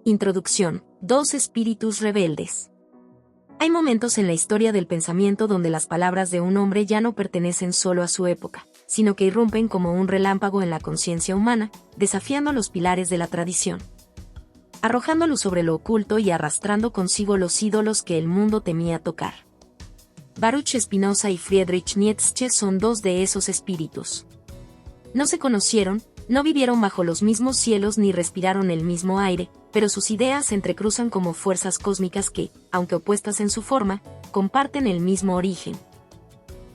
Introducción. Dos espíritus rebeldes. Hay momentos en la historia del pensamiento donde las palabras de un hombre ya no pertenecen solo a su época, sino que irrumpen como un relámpago en la conciencia humana, desafiando los pilares de la tradición, arrojando luz sobre lo oculto y arrastrando consigo los ídolos que el mundo temía tocar. Baruch Spinoza y Friedrich Nietzsche son dos de esos espíritus. No se conocieron, no vivieron bajo los mismos cielos ni respiraron el mismo aire, pero sus ideas se entrecruzan como fuerzas cósmicas que, aunque opuestas en su forma, comparten el mismo origen.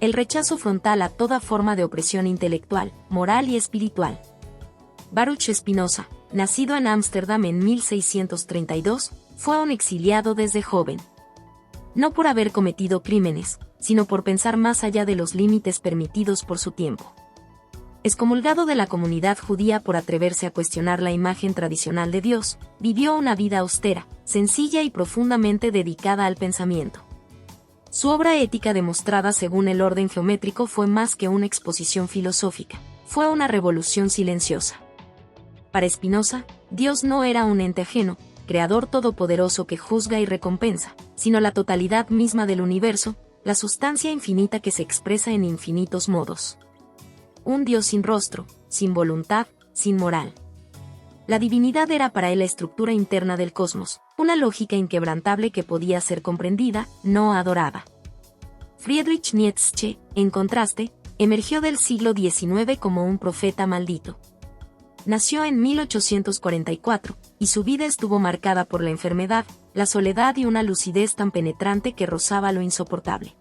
El rechazo frontal a toda forma de opresión intelectual, moral y espiritual. Baruch Spinoza, nacido en Ámsterdam en 1632, fue un exiliado desde joven. No por haber cometido crímenes, sino por pensar más allá de los límites permitidos por su tiempo. Excomulgado de la comunidad judía por atreverse a cuestionar la imagen tradicional de Dios, vivió una vida austera, sencilla y profundamente dedicada al pensamiento. Su obra ética demostrada según el orden geométrico fue más que una exposición filosófica, fue una revolución silenciosa. Para Spinoza, Dios no era un ente ajeno, creador todopoderoso que juzga y recompensa, sino la totalidad misma del universo, la sustancia infinita que se expresa en infinitos modos. Un Dios sin rostro, sin voluntad, sin moral. La divinidad era para él la estructura interna del cosmos, una lógica inquebrantable que podía ser comprendida, no adorada. Friedrich Nietzsche, en contraste, emergió del siglo XIX como un profeta maldito. Nació en 1844, y su vida estuvo marcada por la enfermedad, la soledad y una lucidez tan penetrante que rozaba lo insoportable.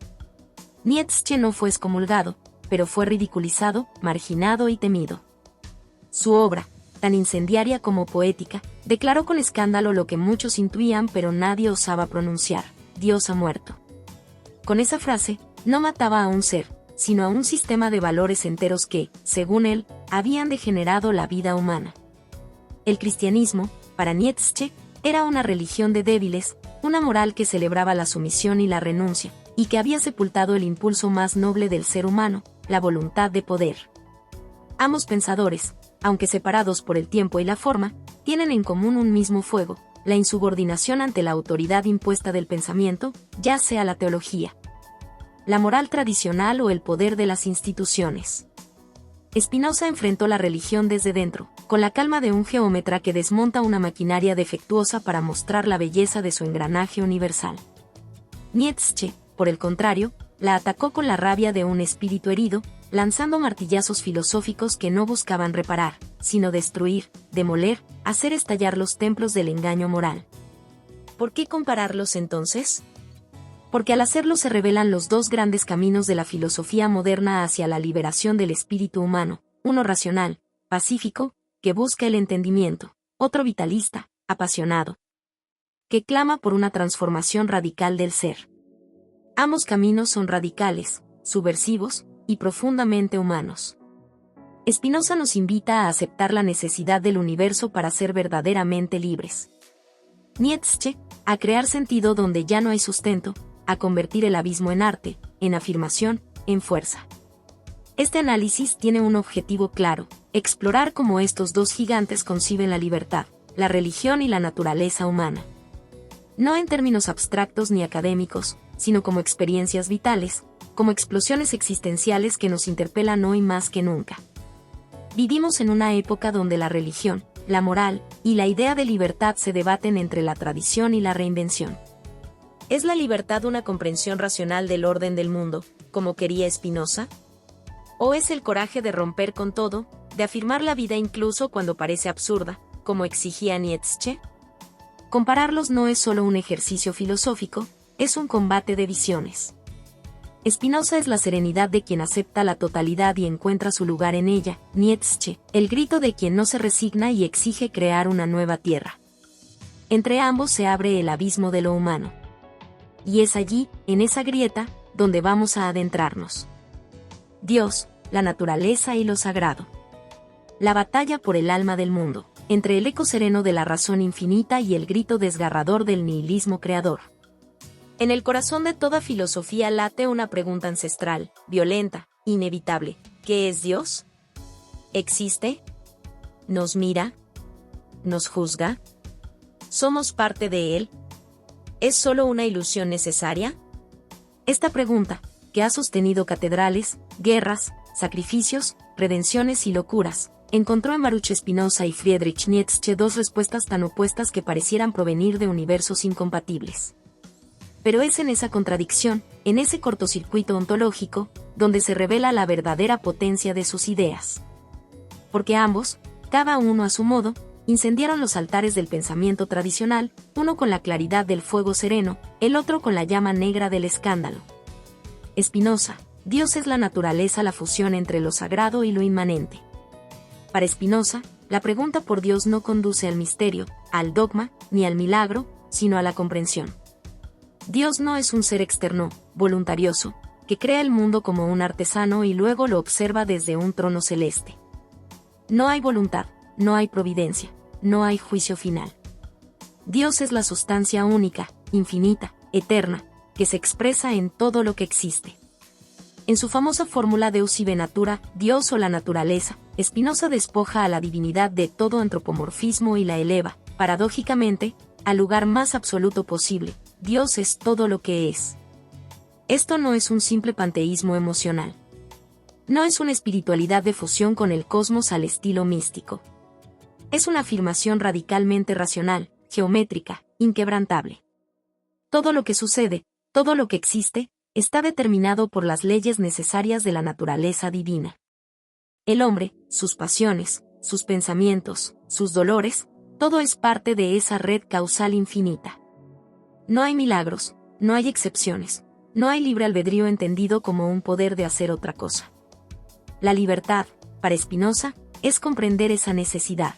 Nietzsche no fue excomulgado, pero fue ridiculizado, marginado y temido. Su obra, tan incendiaria como poética, declaró con escándalo lo que muchos intuían pero nadie osaba pronunciar: Dios ha muerto. Con esa frase, no mataba a un ser, sino a un sistema de valores enteros que, según él, habían degenerado la vida humana. El cristianismo, para Nietzsche, era una religión de débiles, una moral que celebraba la sumisión y la renuncia, y que había sepultado el impulso más noble del ser humano, la voluntad de poder. Ambos pensadores, aunque separados por el tiempo y la forma, tienen en común un mismo fuego, la insubordinación ante la autoridad impuesta del pensamiento, ya sea la teología, la moral tradicional o el poder de las instituciones. Spinoza enfrentó la religión desde dentro, con la calma de un geómetra que desmonta una maquinaria defectuosa para mostrar la belleza de su engranaje universal. Nietzsche, por el contrario, la atacó con la rabia de un espíritu herido, lanzando martillazos filosóficos que no buscaban reparar, sino destruir, demoler, hacer estallar los templos del engaño moral. ¿Por qué compararlos entonces? Porque al hacerlo se revelan los dos grandes caminos de la filosofía moderna hacia la liberación del espíritu humano, uno racional, pacífico, que busca el entendimiento, otro vitalista, apasionado, que clama por una transformación radical del ser. Ambos caminos son radicales, subversivos y profundamente humanos. Spinoza nos invita a aceptar la necesidad del universo para ser verdaderamente libres. Nietzsche, a crear sentido donde ya no hay sustento, a convertir el abismo en arte, en afirmación, en fuerza. Este análisis tiene un objetivo claro: explorar cómo estos dos gigantes conciben la libertad, la religión y la naturaleza humana. No en términos abstractos ni académicos, sino como experiencias vitales, como explosiones existenciales que nos interpelan hoy más que nunca. Vivimos en una época donde la religión, la moral y la idea de libertad se debaten entre la tradición y la reinvención. ¿Es la libertad una comprensión racional del orden del mundo, como quería Spinoza? ¿O es el coraje de romper con todo, de afirmar la vida incluso cuando parece absurda, como exigía Nietzsche? Compararlos no es solo un ejercicio filosófico, es un combate de visiones. Spinoza es la serenidad de quien acepta la totalidad y encuentra su lugar en ella, Nietzsche, el grito de quien no se resigna y exige crear una nueva tierra. Entre ambos se abre el abismo de lo humano. Y es allí, en esa grieta, donde vamos a adentrarnos. Dios, la naturaleza y lo sagrado. La batalla por el alma del mundo, entre el eco sereno de la razón infinita y el grito desgarrador del nihilismo creador. En el corazón de toda filosofía late una pregunta ancestral, violenta, inevitable: ¿qué es Dios? ¿Existe? ¿Nos mira? ¿Nos juzga? ¿Somos parte de él? ¿Es solo una ilusión necesaria? Esta pregunta, que ha sostenido catedrales, guerras, sacrificios, redenciones y locuras, encontró en Baruch Spinoza y Friedrich Nietzsche dos respuestas tan opuestas que parecieran provenir de universos incompatibles. Pero es en esa contradicción, en ese cortocircuito ontológico, donde se revela la verdadera potencia de sus ideas. Porque ambos, cada uno a su modo, incendiaron los altares del pensamiento tradicional, uno con la claridad del fuego sereno, el otro con la llama negra del escándalo. Spinoza: Dios es la naturaleza, la fusión entre lo sagrado y lo inmanente. Para Spinoza, la pregunta por Dios no conduce al misterio, al dogma, ni al milagro, sino a la comprensión. Dios no es un ser externo, voluntarioso, que crea el mundo como un artesano y luego lo observa desde un trono celeste. No hay voluntad, no hay providencia, no hay juicio final. Dios es la sustancia única, infinita, eterna, que se expresa en todo lo que existe. En su famosa fórmula Deus sive natura, Dios o la naturaleza, Spinoza despoja a la divinidad de todo antropomorfismo y la eleva, paradójicamente, al lugar más absoluto posible. Dios es todo lo que es. Esto no es un simple panteísmo emocional. No es una espiritualidad de fusión con el cosmos al estilo místico. Es una afirmación radicalmente racional, geométrica, inquebrantable. Todo lo que sucede, todo lo que existe, está determinado por las leyes necesarias de la naturaleza divina. El hombre, sus pasiones, sus pensamientos, sus dolores, todo es parte de esa red causal infinita. No hay milagros, no hay excepciones, no hay libre albedrío entendido como un poder de hacer otra cosa. La libertad, para Spinoza, es comprender esa necesidad.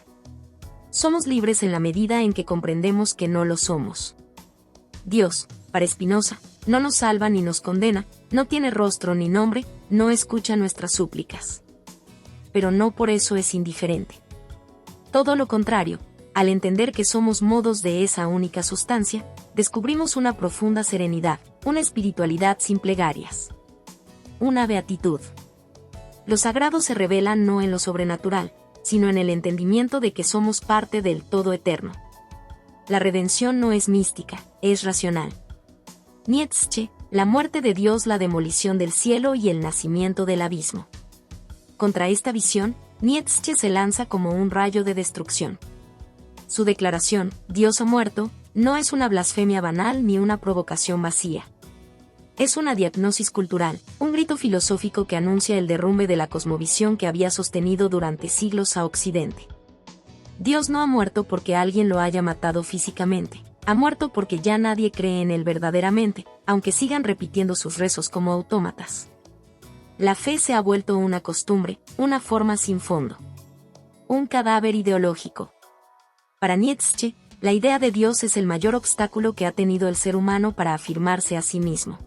Somos libres en la medida en que comprendemos que no lo somos. Dios, para Spinoza, no nos salva ni nos condena, no tiene rostro ni nombre, no escucha nuestras súplicas. Pero no por eso es indiferente. Todo lo contrario, al entender que somos modos de esa única sustancia, descubrimos una profunda serenidad, una espiritualidad sin plegarias. Una beatitud. Lo sagrado se revela no en lo sobrenatural, sino en el entendimiento de que somos parte del todo eterno. La redención no es mística, es racional. Nietzsche: la muerte de Dios, la demolición del cielo y el nacimiento del abismo. Contra esta visión, Nietzsche se lanza como un rayo de destrucción. Su declaración, Dios ha muerto, no es una blasfemia banal ni una provocación vacía. Es una diagnosis cultural, un grito filosófico que anuncia el derrumbe de la cosmovisión que había sostenido durante siglos a Occidente. Dios no ha muerto porque alguien lo haya matado físicamente, ha muerto porque ya nadie cree en él verdaderamente, aunque sigan repitiendo sus rezos como autómatas. La fe se ha vuelto una costumbre, una forma sin fondo. Un cadáver ideológico. Para Nietzsche, la idea de Dios es el mayor obstáculo que ha tenido el ser humano para afirmarse a sí mismo.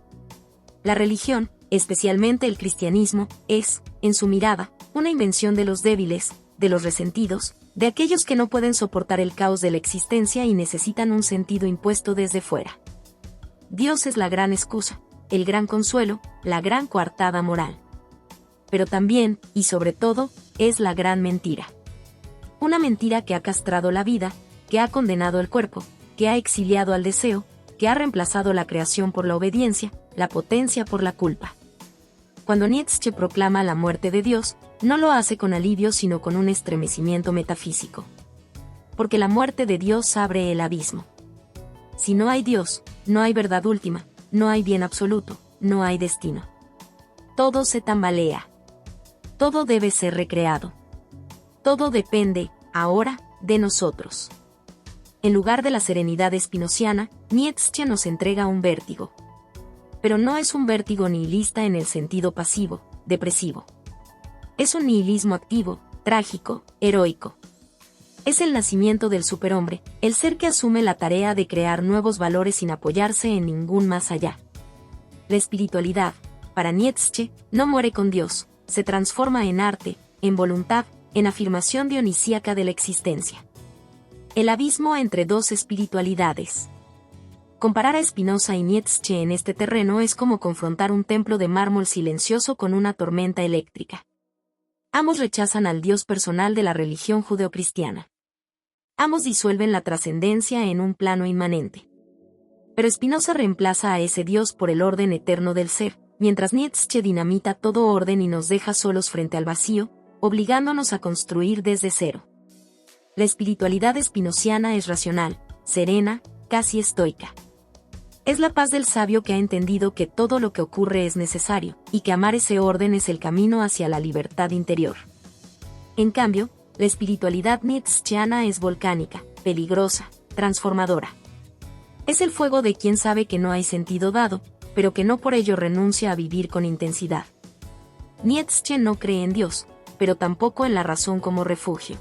La religión, especialmente el cristianismo, es, en su mirada, una invención de los débiles, de los resentidos, de aquellos que no pueden soportar el caos de la existencia y necesitan un sentido impuesto desde fuera. Dios es la gran excusa, el gran consuelo, la gran coartada moral. Pero también, y sobre todo, es la gran mentira. Una mentira que ha castrado la vida, que ha condenado el cuerpo, que ha exiliado al deseo, que ha reemplazado la creación por la obediencia, la potencia por la culpa. Cuando Nietzsche proclama la muerte de Dios, no lo hace con alivio sino con un estremecimiento metafísico. Porque la muerte de Dios abre el abismo. Si no hay Dios, no hay verdad última, no hay bien absoluto, no hay destino. Todo se tambalea. Todo debe ser recreado. Todo depende, ahora, de nosotros. En lugar de la serenidad espinociana, Nietzsche nos entrega un vértigo. Pero no es un vértigo nihilista en el sentido pasivo, depresivo. Es un nihilismo activo, trágico, heroico. Es el nacimiento del superhombre, el ser que asume la tarea de crear nuevos valores sin apoyarse en ningún más allá. La espiritualidad, para Nietzsche, no muere con Dios, se transforma en arte, en voluntad, en afirmación dionisíaca de la existencia. El abismo entre dos espiritualidades. Comparar a Spinoza y Nietzsche en este terreno es como confrontar un templo de mármol silencioso con una tormenta eléctrica. Ambos rechazan al Dios personal de la religión judeocristiana. Ambos disuelven la trascendencia en un plano inmanente. Pero Spinoza reemplaza a ese Dios por el orden eterno del ser, mientras Nietzsche dinamita todo orden y nos deja solos frente al vacío, obligándonos a construir desde cero. La espiritualidad spinoziana es racional, serena, casi estoica. Es la paz del sabio que ha entendido que todo lo que ocurre es necesario, y que amar ese orden es el camino hacia la libertad interior. En cambio, la espiritualidad nietzscheana es volcánica, peligrosa, transformadora. Es el fuego de quien sabe que no hay sentido dado, pero que no por ello renuncia a vivir con intensidad. Nietzsche no cree en Dios, pero tampoco en la razón como refugio.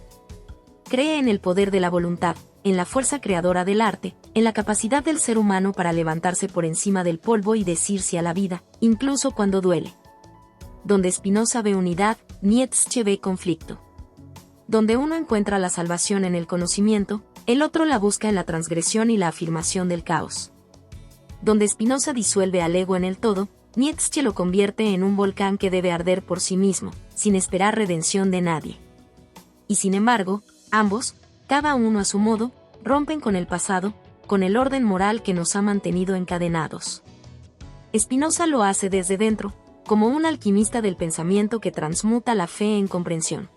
Cree en el poder de la voluntad, en la fuerza creadora del arte, en la capacidad del ser humano para levantarse por encima del polvo y decir sí a la vida, incluso cuando duele. Donde Spinoza ve unidad, Nietzsche ve conflicto. Donde uno encuentra la salvación en el conocimiento, el otro la busca en la transgresión y la afirmación del caos. Donde Spinoza disuelve al ego en el todo, Nietzsche lo convierte en un volcán que debe arder por sí mismo, sin esperar redención de nadie. Y sin embargo, ambos, cada uno a su modo, rompen con el pasado, con el orden moral que nos ha mantenido encadenados. Spinoza lo hace desde dentro, como un alquimista del pensamiento que transmuta la fe en comprensión.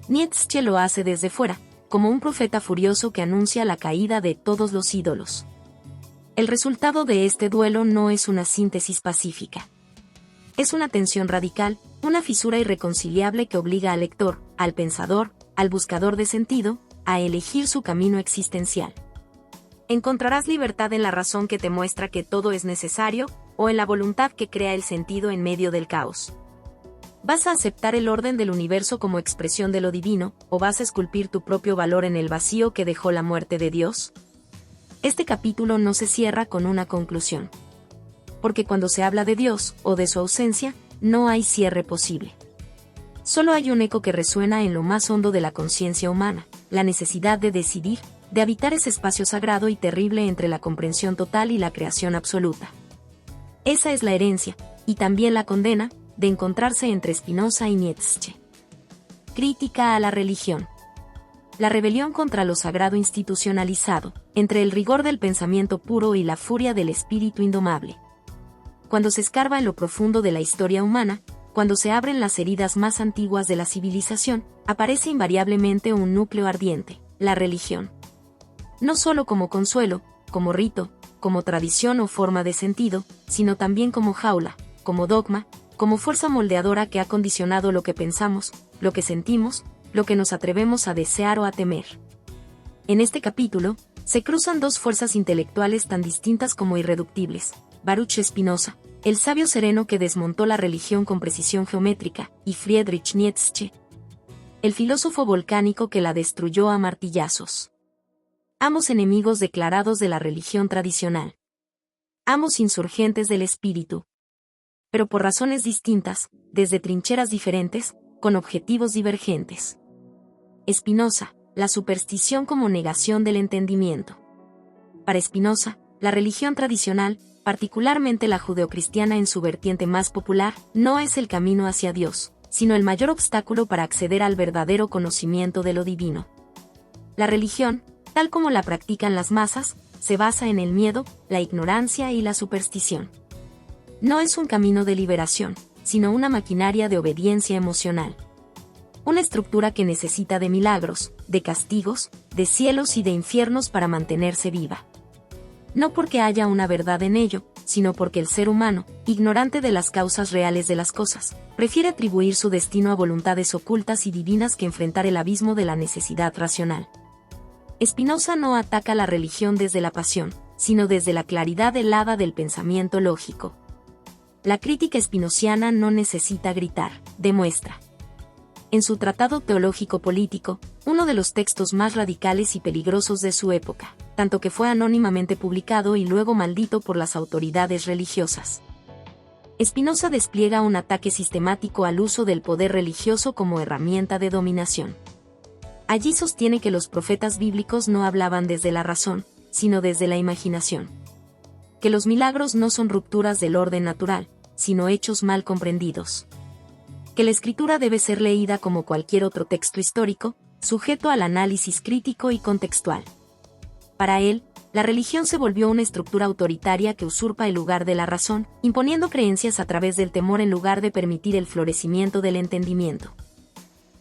Nietzsche lo hace desde fuera, como un profeta furioso que anuncia la caída de todos los ídolos. El resultado de este duelo no es una síntesis pacífica. Es una tensión radical, una fisura irreconciliable que obliga al lector, al pensador, al buscador de sentido, a elegir su camino existencial. Encontrarás libertad en la razón que te muestra que todo es necesario, o en la voluntad que crea el sentido en medio del caos. ¿Vas a aceptar el orden del universo como expresión de lo divino, o vas a esculpir tu propio valor en el vacío que dejó la muerte de Dios? Este capítulo no se cierra con una conclusión. Porque cuando se habla de Dios, o de su ausencia, no hay cierre posible. Solo hay un eco que resuena en lo más hondo de la conciencia humana, la necesidad de decidir, de habitar ese espacio sagrado y terrible entre la comprensión total y la creación absoluta. Esa es la herencia, y también la condena, de encontrarse entre Spinoza y Nietzsche. Crítica a la religión. La rebelión contra lo sagrado institucionalizado, entre el rigor del pensamiento puro y la furia del espíritu indomable. Cuando se escarba en lo profundo de la historia humana, cuando se abren las heridas más antiguas de la civilización, aparece invariablemente un núcleo ardiente, la religión. No solo como consuelo, como rito, como tradición o forma de sentido, sino también como jaula, como dogma, como fuerza moldeadora que ha condicionado lo que pensamos, lo que sentimos, lo que nos atrevemos a desear o a temer. En este capítulo, se cruzan dos fuerzas intelectuales tan distintas como irreductibles, Baruch Spinoza, el sabio sereno que desmontó la religión con precisión geométrica, y Friedrich Nietzsche, el filósofo volcánico que la destruyó a martillazos. Ambos enemigos declarados de la religión tradicional. Ambos insurgentes del espíritu. Pero por razones distintas, desde trincheras diferentes, con objetivos divergentes. Spinoza, la superstición como negación del entendimiento. Para Spinoza, la religión tradicional, particularmente la judeocristiana en su vertiente más popular, no es el camino hacia Dios, sino el mayor obstáculo para acceder al verdadero conocimiento de lo divino. La religión, tal como la practican las masas, se basa en el miedo, la ignorancia y la superstición. No es un camino de liberación, sino una maquinaria de obediencia emocional. Una estructura que necesita de milagros, de castigos, de cielos y de infiernos para mantenerse viva. No porque haya una verdad en ello, sino porque el ser humano, ignorante de las causas reales de las cosas, prefiere atribuir su destino a voluntades ocultas y divinas que enfrentar el abismo de la necesidad racional. Spinoza no ataca la religión desde la pasión, sino desde la claridad helada del pensamiento lógico. La crítica spinoziana no necesita gritar, demuestra. En su Tratado Teológico Político, uno de los textos más radicales y peligrosos de su época, tanto que fue anónimamente publicado y luego maldito por las autoridades religiosas. Spinoza despliega un ataque sistemático al uso del poder religioso como herramienta de dominación. Allí sostiene que los profetas bíblicos no hablaban desde la razón, sino desde la imaginación. Que los milagros no son rupturas del orden natural, sino hechos mal comprendidos. Que la escritura debe ser leída como cualquier otro texto histórico, sujeto al análisis crítico y contextual. Para él, la religión se volvió una estructura autoritaria que usurpa el lugar de la razón, imponiendo creencias a través del temor en lugar de permitir el florecimiento del entendimiento.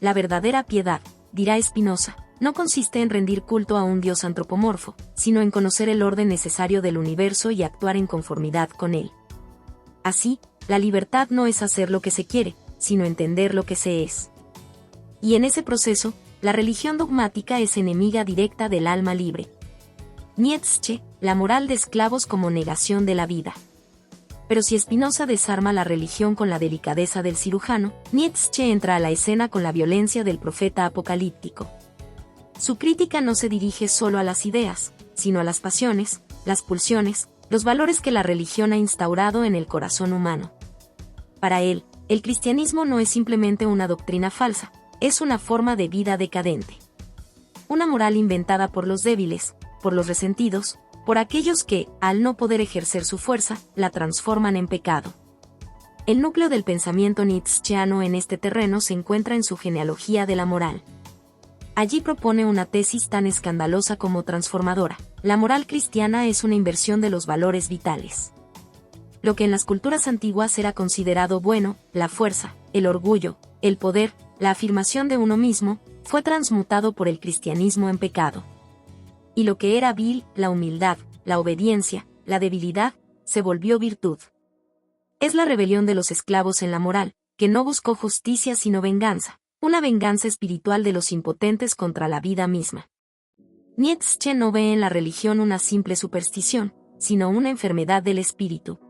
La verdadera piedad, dirá Spinoza, no consiste en rendir culto a un Dios antropomorfo, sino en conocer el orden necesario del universo y actuar en conformidad con él. Así, la libertad no es hacer lo que se quiere, sino entender lo que se es. Y en ese proceso, la religión dogmática es enemiga directa del alma libre. Nietzsche, la moral de esclavos como negación de la vida. Pero si Spinoza desarma la religión con la delicadeza del cirujano, Nietzsche entra a la escena con la violencia del profeta apocalíptico. Su crítica no se dirige solo a las ideas, sino a las pasiones, las pulsiones, los valores que la religión ha instaurado en el corazón humano. Para él, el cristianismo no es simplemente una doctrina falsa, es una forma de vida decadente. Una moral inventada por los débiles, por los resentidos, por aquellos que, al no poder ejercer su fuerza, la transforman en pecado. El núcleo del pensamiento nietzscheano en este terreno se encuentra en su genealogía de la moral. Allí propone una tesis tan escandalosa como transformadora: la moral cristiana es una inversión de los valores vitales. Lo que en las culturas antiguas era considerado bueno, la fuerza, el orgullo, el poder, la afirmación de uno mismo, fue transmutado por el cristianismo en pecado. Y lo que era vil, la humildad, la obediencia, la debilidad, se volvió virtud. Es la rebelión de los esclavos en la moral, que no buscó justicia sino venganza, una venganza espiritual de los impotentes contra la vida misma. Nietzsche no ve en la religión una simple superstición, sino una enfermedad del espíritu.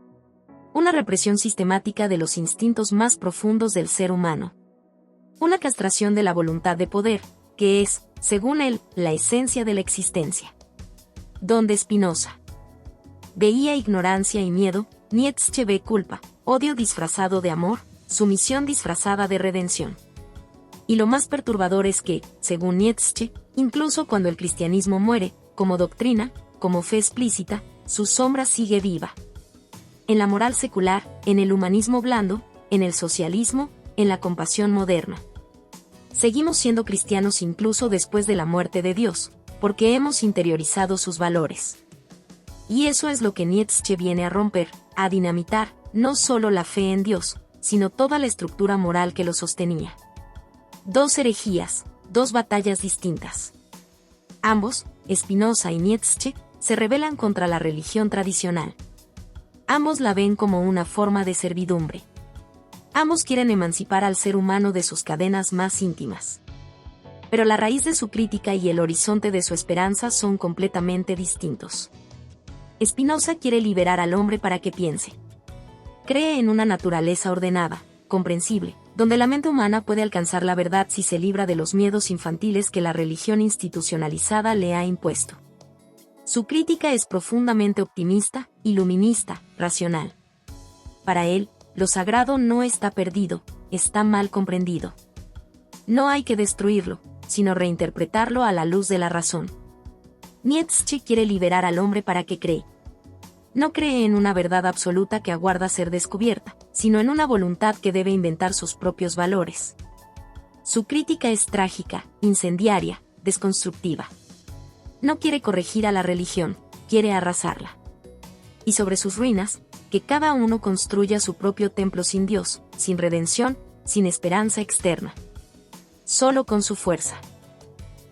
Una represión sistemática de los instintos más profundos del ser humano. Una castración de la voluntad de poder, que es, según él, la esencia de la existencia. Donde Spinoza veía ignorancia y miedo, Nietzsche ve culpa, odio disfrazado de amor, sumisión disfrazada de redención. Y lo más perturbador es que, según Nietzsche, incluso cuando el cristianismo muere, como doctrina, como fe explícita, su sombra sigue viva. En la moral secular, en el humanismo blando, en el socialismo, en la compasión moderna. Seguimos siendo cristianos incluso después de la muerte de Dios, porque hemos interiorizado sus valores. Y eso es lo que Nietzsche viene a romper, a dinamitar, no solo la fe en Dios, sino toda la estructura moral que lo sostenía. Dos herejías, dos batallas distintas. Ambos, Spinoza y Nietzsche, se rebelan contra la religión tradicional. Ambos la ven como una forma de servidumbre. Ambos quieren emancipar al ser humano de sus cadenas más íntimas. Pero la raíz de su crítica y el horizonte de su esperanza son completamente distintos. Spinoza quiere liberar al hombre para que piense. Cree en una naturaleza ordenada, comprensible, donde la mente humana puede alcanzar la verdad si se libra de los miedos infantiles que la religión institucionalizada le ha impuesto. Su crítica es profundamente optimista, iluminista, racional. Para él, lo sagrado no está perdido, está mal comprendido. No hay que destruirlo, sino reinterpretarlo a la luz de la razón. Nietzsche quiere liberar al hombre para que cree. No cree en una verdad absoluta que aguarda ser descubierta, sino en una voluntad que debe inventar sus propios valores. Su crítica es trágica, incendiaria, desconstructiva. No quiere corregir a la religión, quiere arrasarla. Y sobre sus ruinas, que cada uno construya su propio templo sin Dios, sin redención, sin esperanza externa. Solo con su fuerza.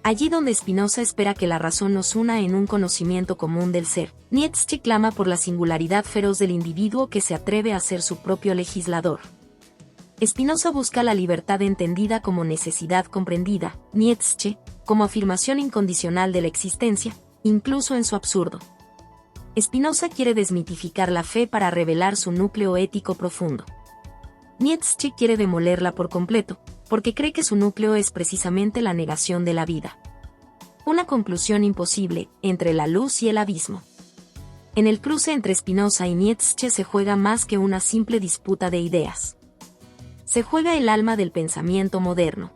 Allí donde Spinoza espera que la razón nos una en un conocimiento común del ser, Nietzsche clama por la singularidad feroz del individuo que se atreve a ser su propio legislador. Spinoza busca la libertad entendida como necesidad comprendida, Nietzsche, como afirmación incondicional de la existencia, incluso en su absurdo. Spinoza quiere desmitificar la fe para revelar su núcleo ético profundo. Nietzsche quiere demolerla por completo, porque cree que su núcleo es precisamente la negación de la vida. Una conclusión imposible, entre la luz y el abismo. En el cruce entre Spinoza y Nietzsche se juega más que una simple disputa de ideas. Se juega el alma del pensamiento moderno.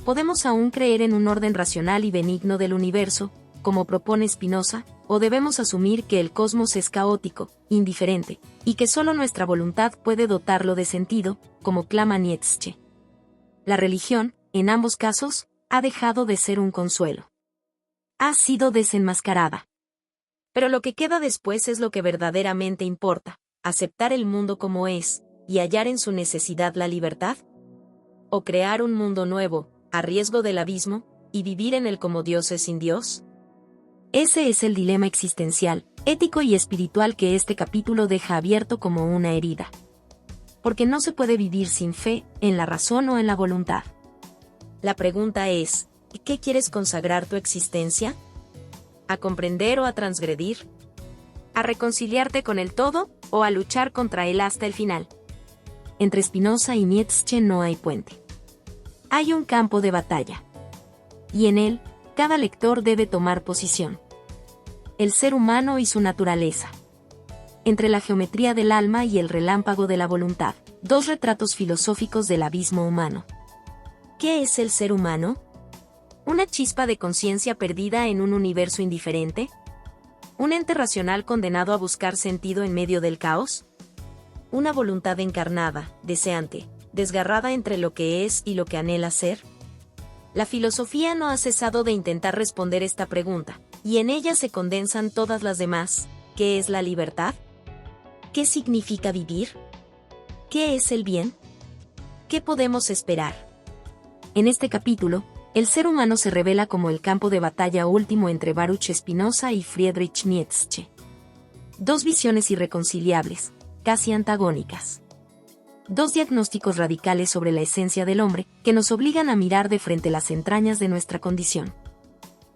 ¿Podemos aún creer en un orden racional y benigno del universo, como propone Spinoza, o debemos asumir que el cosmos es caótico, indiferente, y que solo nuestra voluntad puede dotarlo de sentido, como clama Nietzsche? La religión, en ambos casos, ha dejado de ser un consuelo. Ha sido desenmascarada. Pero lo que queda después es lo que verdaderamente importa, aceptar el mundo como es, y hallar en su necesidad la libertad. O crear un mundo nuevo, a riesgo del abismo, y vivir en él como dioses sin Dios. Ese es el dilema existencial, ético y espiritual que este capítulo deja abierto como una herida. Porque no se puede vivir sin fe, en la razón o en la voluntad. La pregunta es, ¿qué quieres consagrar tu existencia? ¿A comprender o a transgredir? ¿A reconciliarte con el todo, o a luchar contra él hasta el final? Entre Spinoza y Nietzsche no hay puente. Hay un campo de batalla. Y en él, cada lector debe tomar posición. El ser humano y su naturaleza. Entre la geometría del alma y el relámpago de la voluntad, dos retratos filosóficos del abismo humano. ¿Qué es el ser humano? ¿Una chispa de conciencia perdida en un universo indiferente? ¿Un ente racional condenado a buscar sentido en medio del caos? ¿Una voluntad encarnada, deseante, desgarrada entre lo que es y lo que anhela ser? La filosofía no ha cesado de intentar responder esta pregunta, y en ella se condensan todas las demás. ¿Qué es la libertad? ¿Qué significa vivir? ¿Qué es el bien? ¿Qué podemos esperar? En este capítulo, el ser humano se revela como el campo de batalla último entre Baruch Spinoza y Friedrich Nietzsche. Dos visiones irreconciliables, casi antagónicas. Dos diagnósticos radicales sobre la esencia del hombre, que nos obligan a mirar de frente las entrañas de nuestra condición.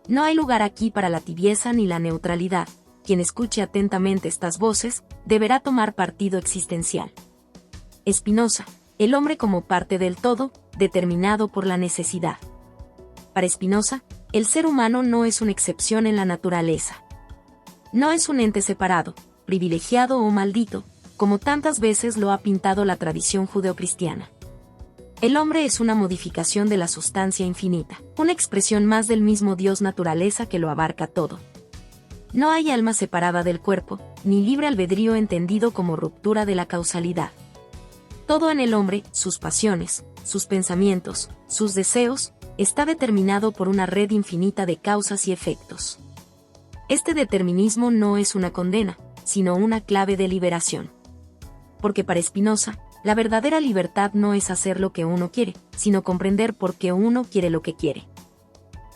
No hay lugar aquí para la tibieza ni la neutralidad. Quien escuche atentamente estas voces, deberá tomar partido existencial. Spinoza, el hombre como parte del todo, determinado por la necesidad. Para Spinoza, el ser humano no es una excepción en la naturaleza. No es un ente separado, privilegiado o maldito, como tantas veces lo ha pintado la tradición judeocristiana. El hombre es una modificación de la sustancia infinita, una expresión más del mismo Dios naturaleza que lo abarca todo. No hay alma separada del cuerpo, ni libre albedrío entendido como ruptura de la causalidad. Todo en el hombre, sus pasiones, sus pensamientos, sus deseos, está determinado por una red infinita de causas y efectos. Este determinismo no es una condena, sino una clave de liberación. Porque para Spinoza, la verdadera libertad no es hacer lo que uno quiere, sino comprender por qué uno quiere lo que quiere.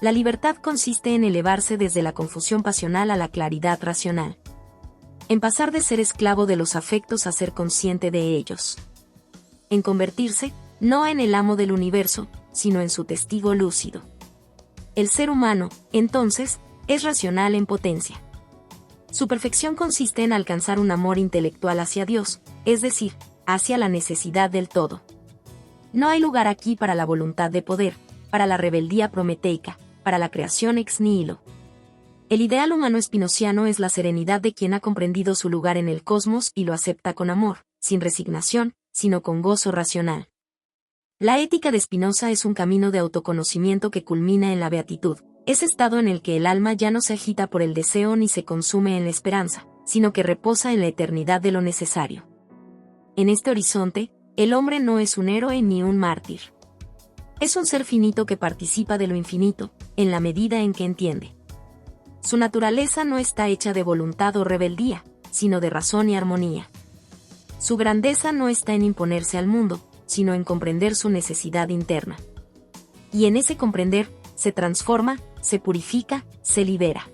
La libertad consiste en elevarse desde la confusión pasional a la claridad racional. En pasar de ser esclavo de los afectos a ser consciente de ellos. En convertirse, no en el amo del universo, sino en su testigo lúcido. El ser humano, entonces, es racional en potencia. Su perfección consiste en alcanzar un amor intelectual hacia Dios, es decir, hacia la necesidad del todo. No hay lugar aquí para la voluntad de poder, para la rebeldía prometeica, para la creación ex nihilo. El ideal humano spinoziano es la serenidad de quien ha comprendido su lugar en el cosmos y lo acepta con amor, sin resignación, sino con gozo racional. La ética de Spinoza es un camino de autoconocimiento que culmina en la beatitud, ese estado en el que el alma ya no se agita por el deseo ni se consume en la esperanza, sino que reposa en la eternidad de lo necesario. En este horizonte, el hombre no es un héroe ni un mártir. Es un ser finito que participa de lo infinito, en la medida en que entiende. Su naturaleza no está hecha de voluntad o rebeldía, sino de razón y armonía. Su grandeza no está en imponerse al mundo, sino en comprender su necesidad interna. Y en ese comprender, se transforma, se purifica, se libera.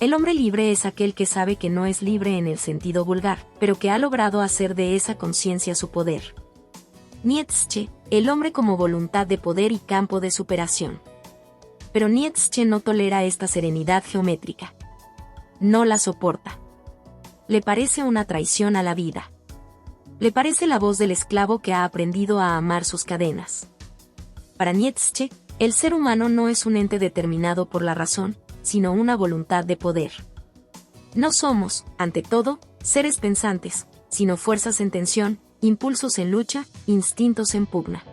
El hombre libre es aquel que sabe que no es libre en el sentido vulgar, pero que ha logrado hacer de esa conciencia su poder. Nietzsche, el hombre como voluntad de poder y campo de superación. Pero Nietzsche no tolera esta serenidad geométrica. No la soporta. Le parece una traición a la vida. Le parece la voz del esclavo que ha aprendido a amar sus cadenas. Para Nietzsche, el ser humano no es un ente determinado por la razón, sino una voluntad de poder. No somos, ante todo, seres pensantes, sino fuerzas en tensión, impulsos en lucha, instintos en pugna.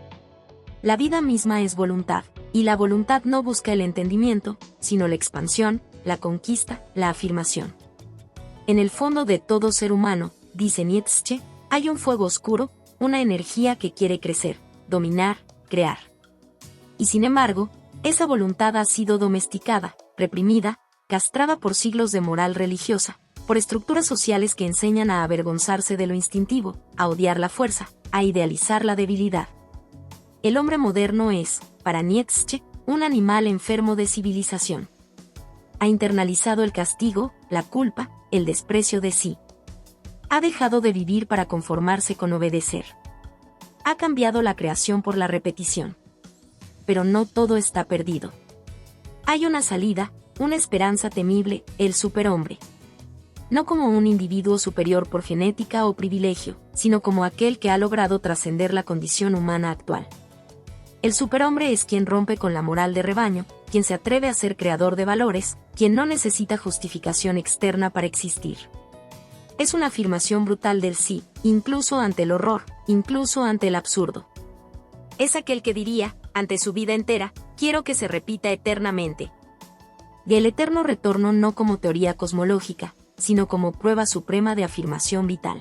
La vida misma es voluntad, y la voluntad no busca el entendimiento, sino la expansión, la conquista, la afirmación. En el fondo de todo ser humano, dice Nietzsche, hay un fuego oscuro, una energía que quiere crecer, dominar, crear. Y sin embargo, Esa voluntad ha sido domesticada, reprimida, castrada por siglos de moral religiosa, por estructuras sociales que enseñan a avergonzarse de lo instintivo, a odiar la fuerza, a idealizar la debilidad. El hombre moderno es, para Nietzsche, un animal enfermo de civilización. Ha internalizado el castigo, la culpa, el desprecio de sí. Ha dejado de vivir para conformarse con obedecer. Ha cambiado la creación por la repetición. Pero no todo está perdido. Hay una salida, una esperanza temible, el superhombre. No como un individuo superior por genética o privilegio, sino como aquel que ha logrado trascender la condición humana actual. El superhombre es quien rompe con la moral de rebaño, quien se atreve a ser creador de valores, quien no necesita justificación externa para existir. Es una afirmación brutal del sí, incluso ante el horror, incluso ante el absurdo. Es aquel que diría, ante su vida entera, quiero que se repita eternamente. Y el eterno retorno no como teoría cosmológica, sino como prueba suprema de afirmación vital.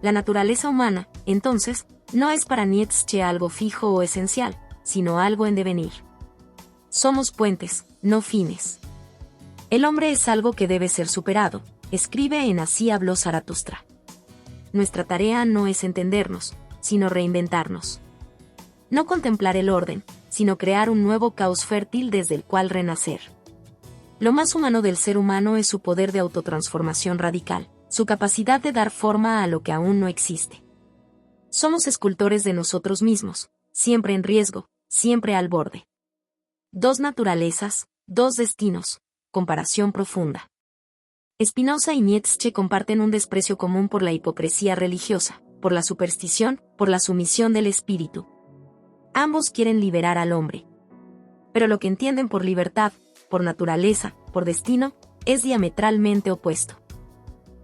La naturaleza humana, entonces, no es para Nietzsche algo fijo o esencial, sino algo en devenir. Somos puentes, no fines. El hombre es algo que debe ser superado, escribe en Así habló Zaratustra. Nuestra tarea no es entendernos, sino reinventarnos. No contemplar el orden, sino crear un nuevo caos fértil desde el cual renacer. Lo más humano del ser humano es su poder de autotransformación radical, su capacidad de dar forma a lo que aún no existe. Somos escultores de nosotros mismos, siempre en riesgo, siempre al borde. Dos naturalezas, dos destinos, comparación profunda. Spinoza y Nietzsche comparten un desprecio común por la hipocresía religiosa, por la superstición, por la sumisión del espíritu. Ambos quieren liberar al hombre. Pero lo que entienden por libertad, por naturaleza, por destino, es diametralmente opuesto.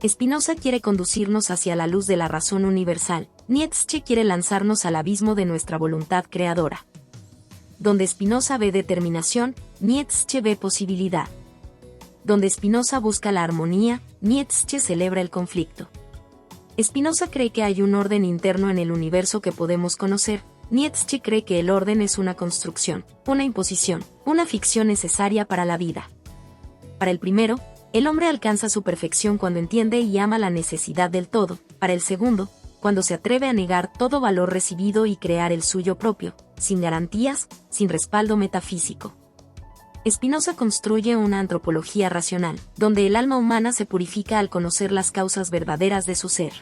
Spinoza quiere conducirnos hacia la luz de la razón universal, Nietzsche quiere lanzarnos al abismo de nuestra voluntad creadora. Donde Spinoza ve determinación, Nietzsche ve posibilidad. Donde Spinoza busca la armonía, Nietzsche celebra el conflicto. Spinoza cree que hay un orden interno en el universo que podemos conocer, Nietzsche cree que el orden es una construcción, una imposición, una ficción necesaria para la vida. Para el primero, el hombre alcanza su perfección cuando entiende y ama la necesidad del todo, para el segundo, cuando se atreve a negar todo valor recibido y crear el suyo propio, sin garantías, sin respaldo metafísico. Spinoza construye una antropología racional, donde el alma humana se purifica al conocer las causas verdaderas de su ser.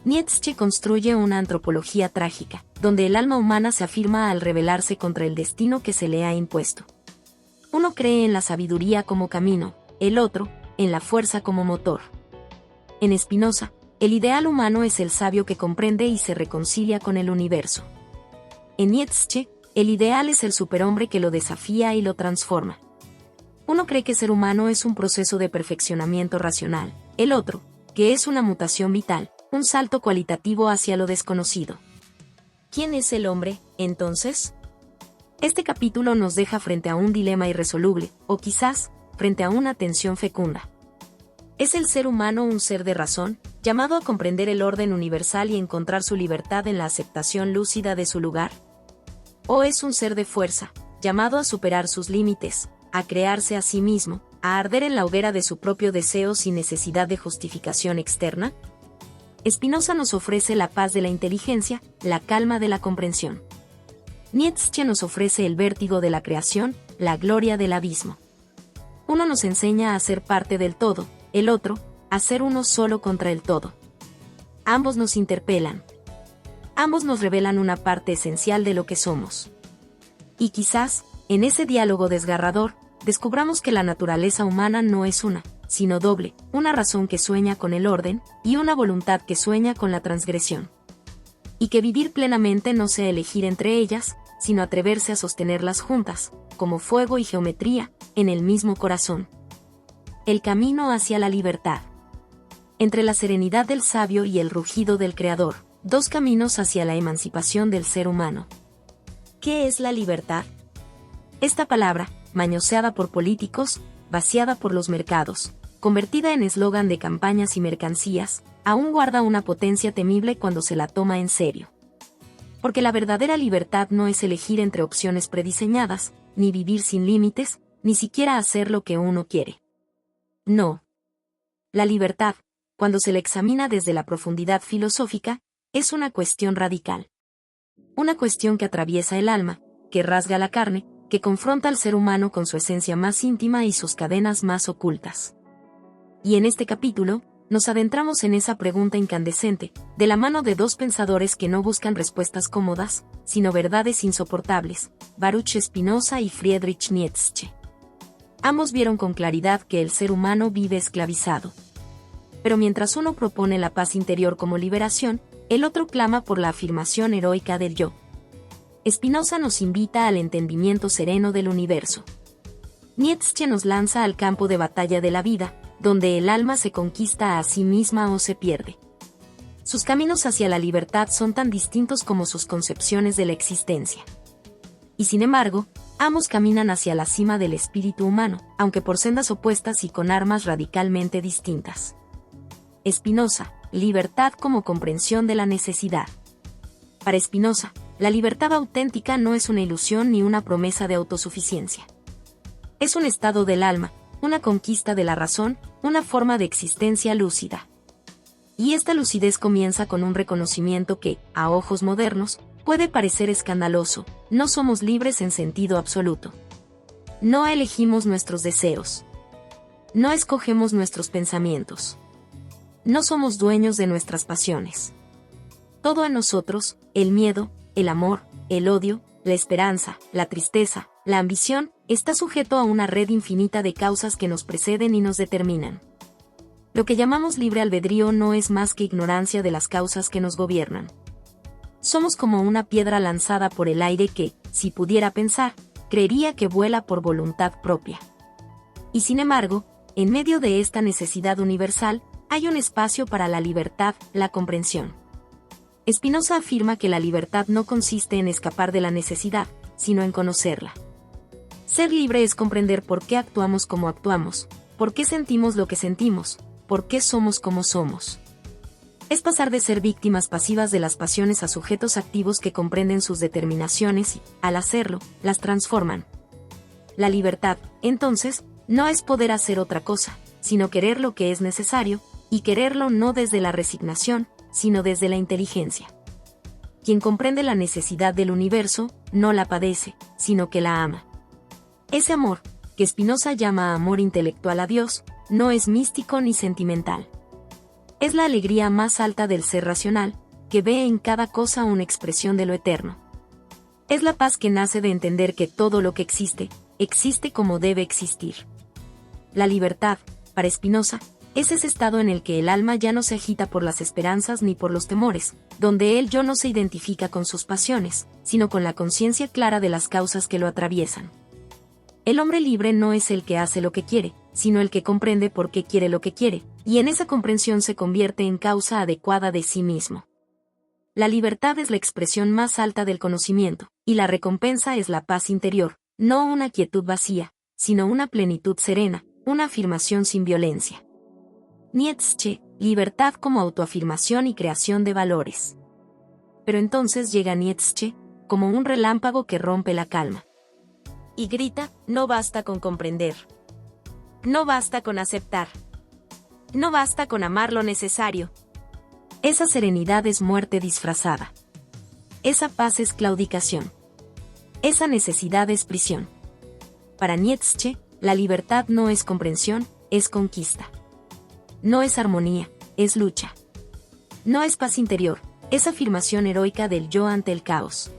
Nietzsche construye una antropología trágica, donde el alma humana se afirma al rebelarse contra el destino que se le ha impuesto. Uno cree en la sabiduría como camino, el otro, en la fuerza como motor. En Spinoza, el ideal humano es el sabio que comprende y se reconcilia con el universo. En Nietzsche, el ideal es el superhombre que lo desafía y lo transforma. Uno cree que ser humano es un proceso de perfeccionamiento racional, el otro, que es una mutación vital, un salto cualitativo hacia lo desconocido. ¿Quién es el hombre, entonces? Este capítulo nos deja frente a un dilema irresoluble, o quizás, frente a una tensión fecunda. ¿Es el ser humano un ser de razón, llamado a comprender el orden universal y encontrar su libertad en la aceptación lúcida de su lugar? ¿O es un ser de fuerza, llamado a superar sus límites, a crearse a sí mismo, a arder en la hoguera de su propio deseo sin necesidad de justificación externa? Spinoza nos ofrece la paz de la inteligencia, la calma de la comprensión. Nietzsche nos ofrece el vértigo de la creación, la gloria del abismo. Uno nos enseña a ser parte del todo, el otro, a ser uno solo contra el todo. Ambos nos interpelan. Ambos nos revelan una parte esencial de lo que somos. Y quizás, en ese diálogo desgarrador, descubramos que la naturaleza humana no es una, sino doble, una razón que sueña con el orden, y una voluntad que sueña con la transgresión. Y que vivir plenamente no sea elegir entre ellas, sino atreverse a sostenerlas juntas, como fuego y geometría, en el mismo corazón. El camino hacia la libertad. Entre la serenidad del sabio y el rugido del creador, dos caminos hacia la emancipación del ser humano. ¿Qué es la libertad? Esta palabra, mañoseada por políticos, vaciada por los mercados, convertida en eslogan de campañas y mercancías, aún guarda una potencia temible cuando se la toma en serio. Porque la verdadera libertad no es elegir entre opciones prediseñadas, ni vivir sin límites, ni siquiera hacer lo que uno quiere. No. La libertad, cuando se la examina desde la profundidad filosófica, es una cuestión radical. Una cuestión que atraviesa el alma, que rasga la carne, que confronta al ser humano con su esencia más íntima y sus cadenas más ocultas. Y en este capítulo, nos adentramos en esa pregunta incandescente, de la mano de dos pensadores que no buscan respuestas cómodas, sino verdades insoportables, Baruch Spinoza y Friedrich Nietzsche. Ambos vieron con claridad que el ser humano vive esclavizado. Pero mientras uno propone la paz interior como liberación, el otro clama por la afirmación heroica del yo. Spinoza nos invita al entendimiento sereno del universo. Nietzsche nos lanza al campo de batalla de la vida, donde el alma se conquista a sí misma o se pierde. Sus caminos hacia la libertad son tan distintos como sus concepciones de la existencia. Y sin embargo, ambos caminan hacia la cima del espíritu humano, aunque por sendas opuestas y con armas radicalmente distintas. Spinoza, libertad como comprensión de la necesidad. Para Spinoza, la libertad auténtica no es una ilusión ni una promesa de autosuficiencia. Es un estado del alma, una conquista de la razón, una forma de existencia lúcida. Y esta lucidez comienza con un reconocimiento que, a ojos modernos, puede parecer escandaloso: no somos libres en sentido absoluto. No elegimos nuestros deseos. No escogemos nuestros pensamientos. No somos dueños de nuestras pasiones. Todo en nosotros, el miedo, el amor, el odio, la esperanza, la tristeza, la ambición, está sujeto a una red infinita de causas que nos preceden y nos determinan. Lo que llamamos libre albedrío no es más que ignorancia de las causas que nos gobiernan. Somos como una piedra lanzada por el aire que, si pudiera pensar, creería que vuela por voluntad propia. Y sin embargo, en medio de esta necesidad universal, hay un espacio para la libertad, la comprensión. Spinoza afirma que la libertad no consiste en escapar de la necesidad, sino en conocerla. Ser libre es comprender por qué actuamos como actuamos, por qué sentimos lo que sentimos, por qué somos como somos. Es pasar de ser víctimas pasivas de las pasiones a sujetos activos que comprenden sus determinaciones y, al hacerlo, las transforman. La libertad, entonces, no es poder hacer otra cosa, sino querer lo que es necesario, y quererlo no desde la resignación, sino desde la inteligencia. Quien comprende la necesidad del universo, no la padece, sino que la ama. Ese amor, que Spinoza llama amor intelectual a Dios, no es místico ni sentimental. Es la alegría más alta del ser racional, que ve en cada cosa una expresión de lo eterno. Es la paz que nace de entender que todo lo que existe, existe como debe existir. La libertad, para Spinoza, es ese estado en el que el alma ya no se agita por las esperanzas ni por los temores, donde el yo no se identifica con sus pasiones, sino con la conciencia clara de las causas que lo atraviesan. El hombre libre no es el que hace lo que quiere, sino el que comprende por qué quiere lo que quiere, y en esa comprensión se convierte en causa adecuada de sí mismo. La libertad es la expresión más alta del conocimiento, y la recompensa es la paz interior, no una quietud vacía, sino una plenitud serena, una afirmación sin violencia. Nietzsche, libertad como autoafirmación y creación de valores. Pero entonces llega Nietzsche, como un relámpago que rompe la calma. Y grita: no basta con comprender. No basta con aceptar. No basta con amar lo necesario. Esa serenidad es muerte disfrazada. Esa paz es claudicación. Esa necesidad es prisión. Para Nietzsche, la libertad no es comprensión, es conquista. No es armonía, es lucha. No es paz interior, es afirmación heroica del yo ante el caos.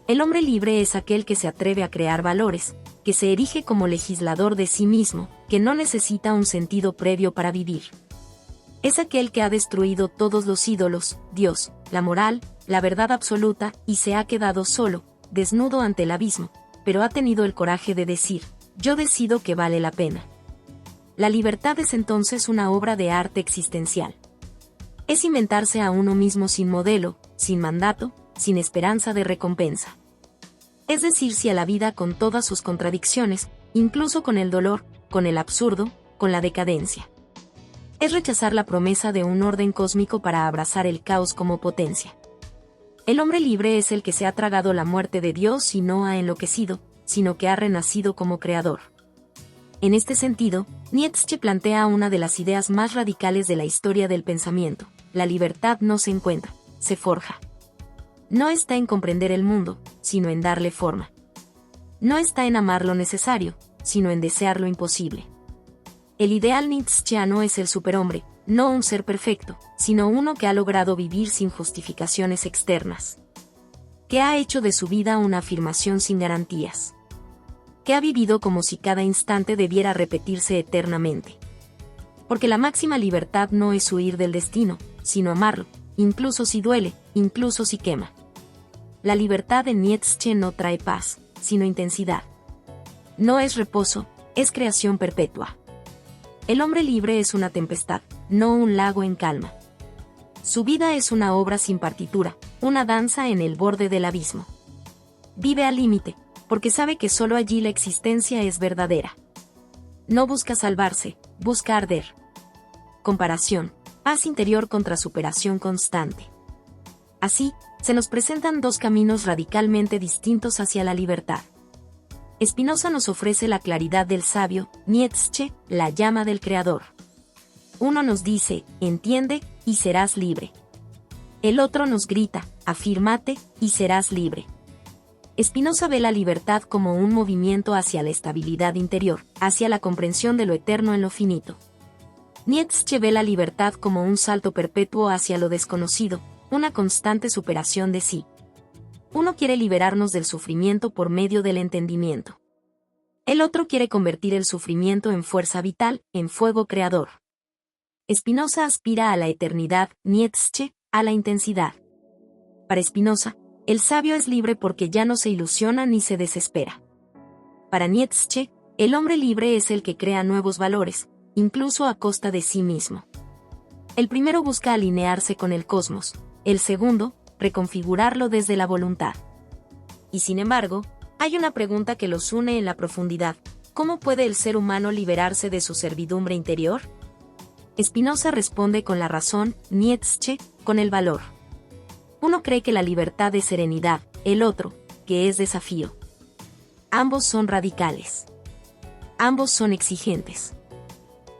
El hombre libre es aquel que se atreve a crear valores, que se erige como legislador de sí mismo, que no necesita un sentido previo para vivir. Es aquel que ha destruido todos los ídolos, Dios, la moral, la verdad absoluta, y se ha quedado solo, desnudo ante el abismo, pero ha tenido el coraje de decir: yo decido que vale la pena. La libertad es entonces una obra de arte existencial. Es inventarse a uno mismo sin modelo, sin mandato, sin esperanza de recompensa. Es decirse a la vida con todas sus contradicciones, incluso con el dolor, con el absurdo, con la decadencia. Es rechazar la promesa de un orden cósmico para abrazar el caos como potencia. El hombre libre es el que se ha tragado la muerte de Dios y no ha enloquecido, sino que ha renacido como creador. En este sentido, Nietzsche plantea una de las ideas más radicales de la historia del pensamiento: la libertad no se encuentra, se forja. No está en comprender el mundo, sino en darle forma. No está en amar lo necesario, sino en desear lo imposible. El ideal nietzscheano es el superhombre, no un ser perfecto, sino uno que ha logrado vivir sin justificaciones externas. Que ha hecho de su vida una afirmación sin garantías. Que ha vivido como si cada instante debiera repetirse eternamente. Porque la máxima libertad no es huir del destino, sino amarlo, incluso si duele, incluso si quema. La libertad en Nietzsche no trae paz, sino intensidad. No es reposo, es creación perpetua. El hombre libre es una tempestad, no un lago en calma. Su vida es una obra sin partitura, una danza en el borde del abismo. Vive al límite, porque sabe que solo allí la existencia es verdadera. No busca salvarse, busca arder. Comparación, paz interior contra superación constante. Así, se nos presentan dos caminos radicalmente distintos hacia la libertad. Spinoza nos ofrece la claridad del sabio, Nietzsche, la llama del creador. Uno nos dice, entiende, y serás libre. El otro nos grita, afírmate, y serás libre. Spinoza ve la libertad como un movimiento hacia la estabilidad interior, hacia la comprensión de lo eterno en lo finito. Nietzsche ve la libertad como un salto perpetuo hacia lo desconocido, una constante superación de sí. Uno quiere liberarnos del sufrimiento por medio del entendimiento. El otro quiere convertir el sufrimiento en fuerza vital, en fuego creador. Spinoza aspira a la eternidad, Nietzsche, a la intensidad. Para Spinoza, el sabio es libre porque ya no se ilusiona ni se desespera. Para Nietzsche, el hombre libre es el que crea nuevos valores, incluso a costa de sí mismo. El primero busca alinearse con el cosmos, el segundo, reconfigurarlo desde la voluntad. Y sin embargo, hay una pregunta que los une en la profundidad: ¿cómo puede el ser humano liberarse de su servidumbre interior? Spinoza responde con la razón, Nietzsche, con el valor. Uno cree que la libertad es serenidad, el otro, que es desafío. Ambos son radicales. Ambos son exigentes.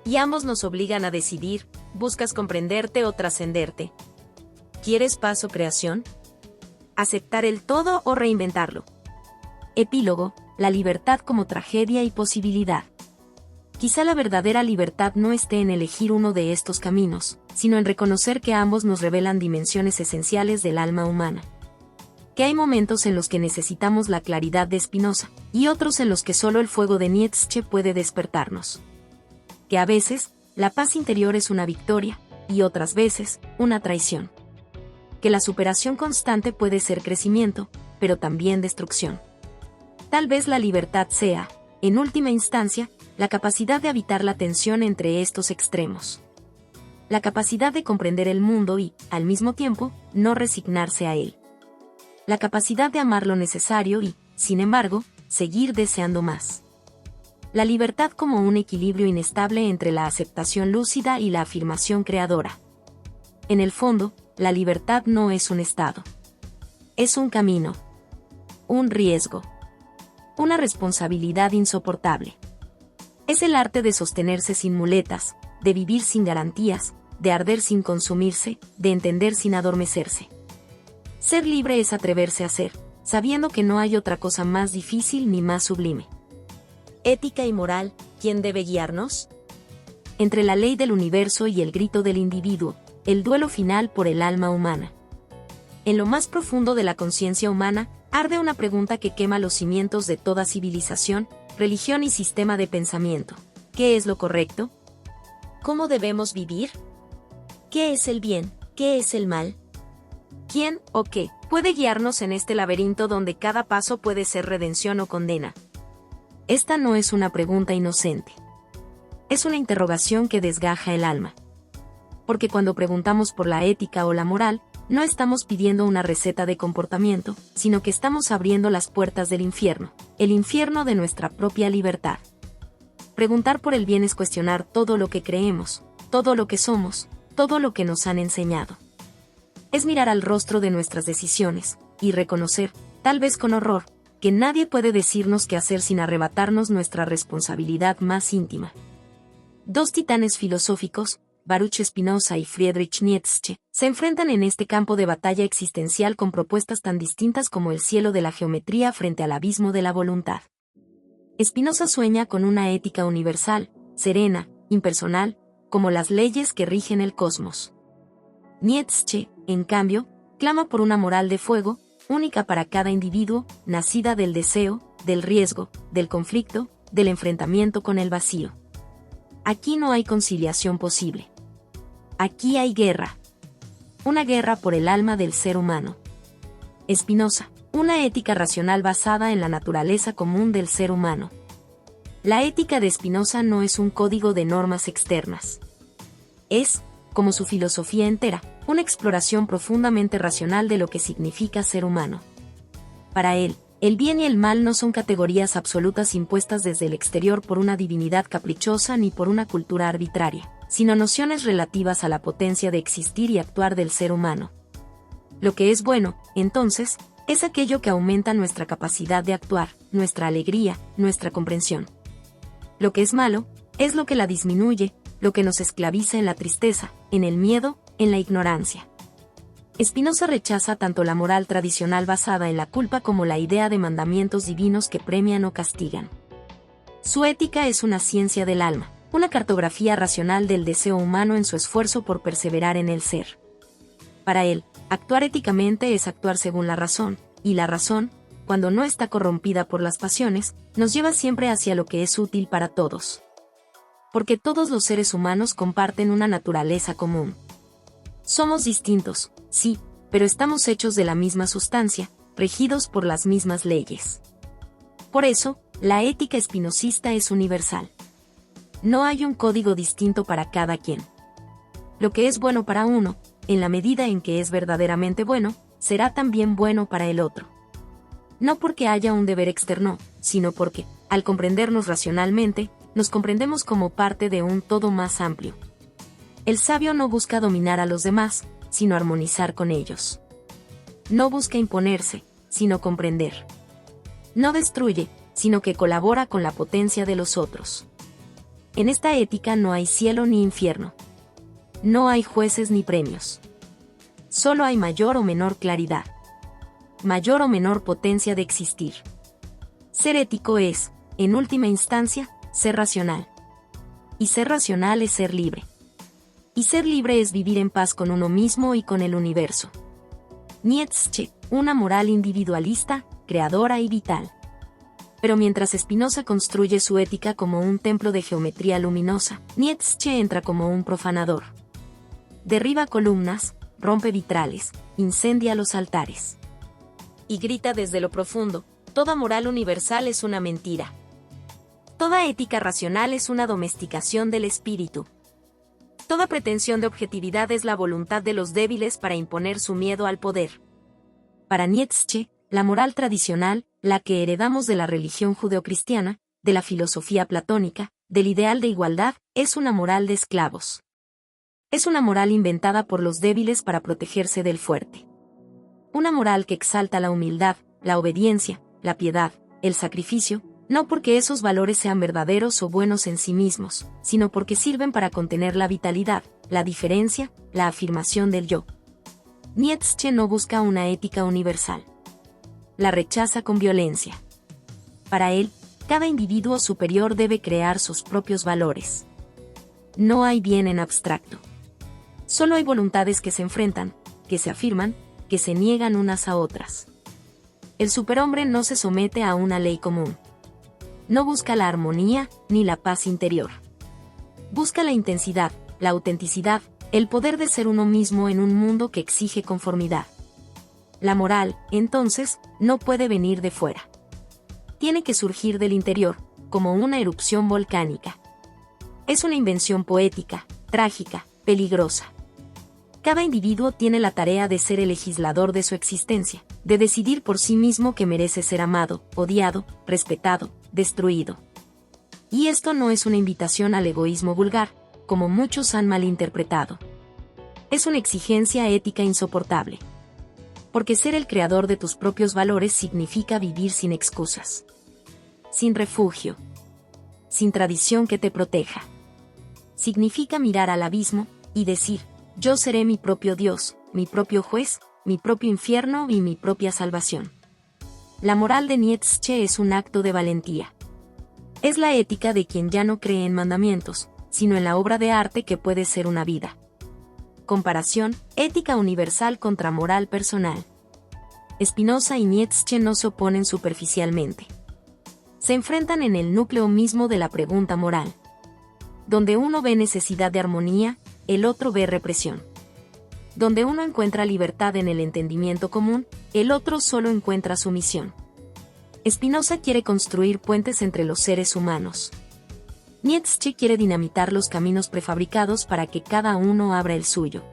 Y ambos nos obligan a decidir: ¿buscas comprenderte o trascenderte? ¿Quieres paz o creación? ¿Aceptar el todo o reinventarlo? Epílogo: la libertad como tragedia y posibilidad. Quizá la verdadera libertad no esté en elegir uno de estos caminos, sino en reconocer que ambos nos revelan dimensiones esenciales del alma humana. Que hay momentos en los que necesitamos la claridad de Spinoza, y otros en los que solo el fuego de Nietzsche puede despertarnos. Que a veces, la paz interior es una victoria, y otras veces, una traición. Que la superación constante puede ser crecimiento, pero también destrucción. Tal vez la libertad sea, en última instancia, la capacidad de habitar la tensión entre estos extremos. La capacidad de comprender el mundo y, al mismo tiempo, no resignarse a él. La capacidad de amar lo necesario y, sin embargo, seguir deseando más. La libertad como un equilibrio inestable entre la aceptación lúcida y la afirmación creadora. En el fondo, la libertad no es un estado. Es un camino. Un riesgo. Una responsabilidad insoportable. Es el arte de sostenerse sin muletas, de vivir sin garantías, de arder sin consumirse, de entender sin adormecerse. Ser libre es atreverse a ser, sabiendo que no hay otra cosa más difícil ni más sublime. Ética y moral, ¿quién debe guiarnos? Entre la ley del universo y el grito del individuo, el duelo final por el alma humana. En lo más profundo de la conciencia humana, arde una pregunta que quema los cimientos de toda civilización, religión y sistema de pensamiento. ¿Qué es lo correcto? ¿Cómo debemos vivir? ¿Qué es el bien? ¿Qué es el mal? ¿Quién o qué puede guiarnos en este laberinto donde cada paso puede ser redención o condena? Esta no es una pregunta inocente. Es una interrogación que desgaja el alma. Porque cuando preguntamos por la ética o la moral, no estamos pidiendo una receta de comportamiento, sino que estamos abriendo las puertas del infierno, el infierno de nuestra propia libertad. Preguntar por el bien es cuestionar todo lo que creemos, todo lo que somos, todo lo que nos han enseñado. Es mirar al rostro de nuestras decisiones, y reconocer, tal vez con horror, que nadie puede decirnos qué hacer sin arrebatarnos nuestra responsabilidad más íntima. Dos titanes filosóficos, Baruch Spinoza y Friedrich Nietzsche, se enfrentan en este campo de batalla existencial con propuestas tan distintas como el cielo de la geometría frente al abismo de la voluntad. Spinoza sueña con una ética universal, serena, impersonal, como las leyes que rigen el cosmos. Nietzsche, en cambio, clama por una moral de fuego, única para cada individuo, nacida del deseo, del riesgo, del conflicto, del enfrentamiento con el vacío. Aquí no hay conciliación posible. Aquí hay guerra. Una guerra por el alma del ser humano. Spinoza, una ética racional basada en la naturaleza común del ser humano. La ética de Spinoza no es un código de normas externas. Es, como su filosofía entera, una exploración profundamente racional de lo que significa ser humano. Para él, el bien y el mal no son categorías absolutas impuestas desde el exterior por una divinidad caprichosa ni por una cultura arbitraria, sino nociones relativas a la potencia de existir y actuar del ser humano. Lo que es bueno, entonces, es aquello que aumenta nuestra capacidad de actuar, nuestra alegría, nuestra comprensión. Lo que es malo, es lo que la disminuye, lo que nos esclaviza en la tristeza, en el miedo, en la ignorancia. Spinoza rechaza tanto la moral tradicional basada en la culpa como la idea de mandamientos divinos que premian o castigan. Su ética es una ciencia del alma, una cartografía racional del deseo humano en su esfuerzo por perseverar en el ser. Para él, actuar éticamente es actuar según la razón, y la razón, cuando no está corrompida por las pasiones, nos lleva siempre hacia lo que es útil para todos. Porque todos los seres humanos comparten una naturaleza común. Somos distintos, sí, pero estamos hechos de la misma sustancia, regidos por las mismas leyes. Por eso, la ética espinosista es universal. No hay un código distinto para cada quien. Lo que es bueno para uno, en la medida en que es verdaderamente bueno, será también bueno para el otro. No porque haya un deber externo, sino porque, al comprendernos racionalmente, nos comprendemos como parte de un todo más amplio. El sabio no busca dominar a los demás, sino armonizar con ellos. No busca imponerse, sino comprender. No destruye, sino que colabora con la potencia de los otros. En esta ética no hay cielo ni infierno. No hay jueces ni premios. Solo hay mayor o menor claridad. Mayor o menor potencia de existir. Ser ético es, en última instancia, ser racional. Y ser racional es ser libre. Y ser libre es vivir en paz con uno mismo y con el universo. Nietzsche, una moral individualista, creadora y vital. Pero mientras Spinoza construye su ética como un templo de geometría luminosa, Nietzsche entra como un profanador. Derriba columnas, rompe vitrales, incendia los altares. Y grita desde lo profundo, toda moral universal es una mentira. Toda ética racional es una domesticación del espíritu. Toda pretensión de objetividad es la voluntad de los débiles para imponer su miedo al poder. Para Nietzsche, la moral tradicional, la que heredamos de la religión judeocristiana, de la filosofía platónica, del ideal de igualdad, es una moral de esclavos. Es una moral inventada por los débiles para protegerse del fuerte. Una moral que exalta la humildad, la obediencia, la piedad, el sacrificio, no porque esos valores sean verdaderos o buenos en sí mismos, sino porque sirven para contener la vitalidad, la diferencia, la afirmación del yo. Nietzsche no busca una ética universal. La rechaza con violencia. Para él, cada individuo superior debe crear sus propios valores. No hay bien en abstracto. Solo hay voluntades que se enfrentan, que se afirman, que se niegan unas a otras. El superhombre no se somete a una ley común. No busca la armonía, ni la paz interior. Busca la intensidad, la autenticidad, el poder de ser uno mismo en un mundo que exige conformidad. La moral, entonces, no puede venir de fuera. Tiene que surgir del interior, como una erupción volcánica. Es una invención poética, trágica, peligrosa. Cada individuo tiene la tarea de ser el legislador de su existencia, de decidir por sí mismo que merece ser amado, odiado, respetado, destruido. Y esto no es una invitación al egoísmo vulgar, como muchos han malinterpretado. Es una exigencia ética insoportable. Porque ser el creador de tus propios valores significa vivir sin excusas, sin refugio, sin tradición que te proteja. Significa mirar al abismo y decir, yo seré mi propio Dios, mi propio juez, mi propio infierno y mi propia salvación. La moral de Nietzsche es un acto de valentía. Es la ética de quien ya no cree en mandamientos, sino en la obra de arte que puede ser una vida. Comparación, ética universal contra moral personal. Spinoza y Nietzsche no se oponen superficialmente. Se enfrentan en el núcleo mismo de la pregunta moral. Donde uno ve necesidad de armonía, el otro ve represión. Donde uno encuentra libertad en el entendimiento común, el otro solo encuentra sumisión. Spinoza quiere construir puentes entre los seres humanos. Nietzsche quiere dinamitar los caminos prefabricados para que cada uno abra el suyo.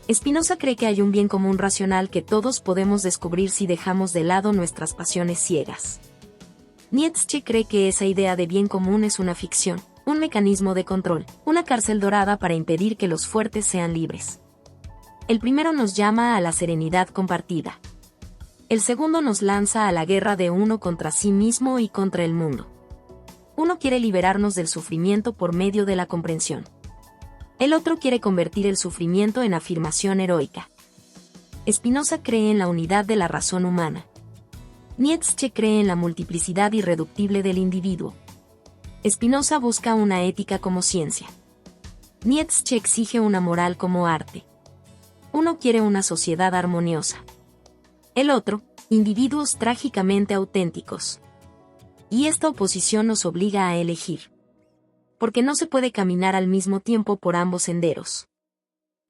Spinoza cree que hay un bien común racional que todos podemos descubrir si dejamos de lado nuestras pasiones ciegas. Nietzsche cree que esa idea de bien común es una ficción, un mecanismo de control, una cárcel dorada para impedir que los fuertes sean libres. El primero nos llama a la serenidad compartida. El segundo nos lanza a la guerra de uno contra sí mismo y contra el mundo. Uno quiere liberarnos del sufrimiento por medio de la comprensión. El otro quiere convertir el sufrimiento en afirmación heroica. Spinoza cree en la unidad de la razón humana. Nietzsche cree en la multiplicidad irreductible del individuo. Spinoza busca una ética como ciencia. Nietzsche exige una moral como arte. Uno quiere una sociedad armoniosa. El otro, individuos trágicamente auténticos. Y esta oposición nos obliga a elegir. Porque no se puede caminar al mismo tiempo por ambos senderos.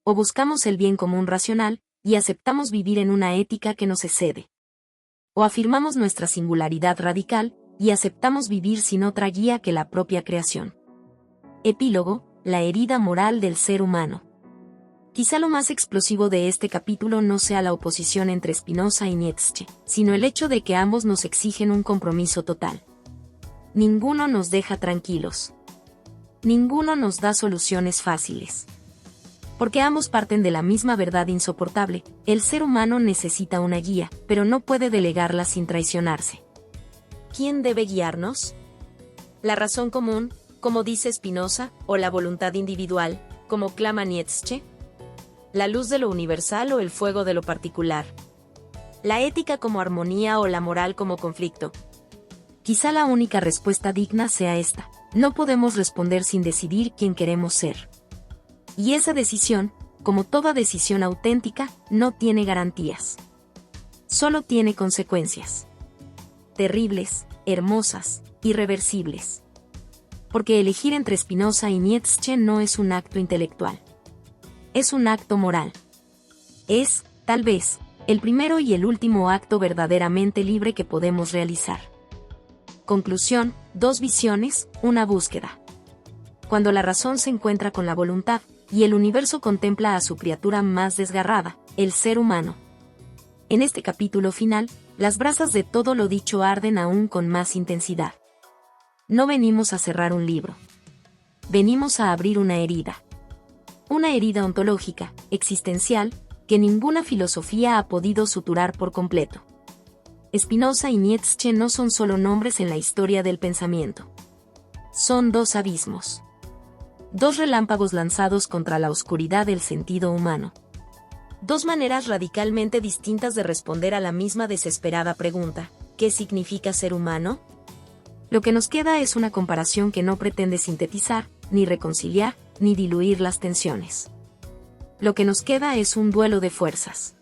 O buscamos el bien común racional, y aceptamos vivir en una ética que nos excede. O afirmamos nuestra singularidad radical, y aceptamos vivir sin otra guía que la propia creación. Epílogo, la herida moral del ser humano. Quizá lo más explosivo de este capítulo no sea la oposición entre Spinoza y Nietzsche, sino el hecho de que ambos nos exigen un compromiso total. Ninguno nos deja tranquilos. Ninguno nos da soluciones fáciles. Porque ambos parten de la misma verdad insoportable, el ser humano necesita una guía, pero no puede delegarla sin traicionarse. ¿Quién debe guiarnos? ¿La razón común, como dice Spinoza, o la voluntad individual, como clama Nietzsche? ¿La luz de lo universal o el fuego de lo particular? ¿La ética como armonía o la moral como conflicto? Quizá la única respuesta digna sea esta. No podemos responder sin decidir quién queremos ser. Y esa decisión, como toda decisión auténtica, no tiene garantías. Solo tiene consecuencias. Terribles, hermosas, irreversibles. Porque elegir entre Spinoza y Nietzsche no es un acto intelectual. Es un acto moral. Es, tal vez, el primero y el último acto verdaderamente libre que podemos realizar. Conclusión, dos visiones, una búsqueda. Cuando la razón se encuentra con la voluntad, y el universo contempla a su criatura más desgarrada, el ser humano. En este capítulo final, las brasas de todo lo dicho arden aún con más intensidad. No venimos a cerrar un libro. Venimos a abrir una herida. Una herida ontológica, existencial, que ninguna filosofía ha podido suturar por completo. Spinoza y Nietzsche no son solo nombres en la historia del pensamiento. Son dos abismos. Dos relámpagos lanzados contra la oscuridad del sentido humano. Dos maneras radicalmente distintas de responder a la misma desesperada pregunta: ¿qué significa ser humano? Lo que nos queda es una comparación que no pretende sintetizar, ni reconciliar, ni diluir las tensiones. Lo que nos queda es un duelo de fuerzas.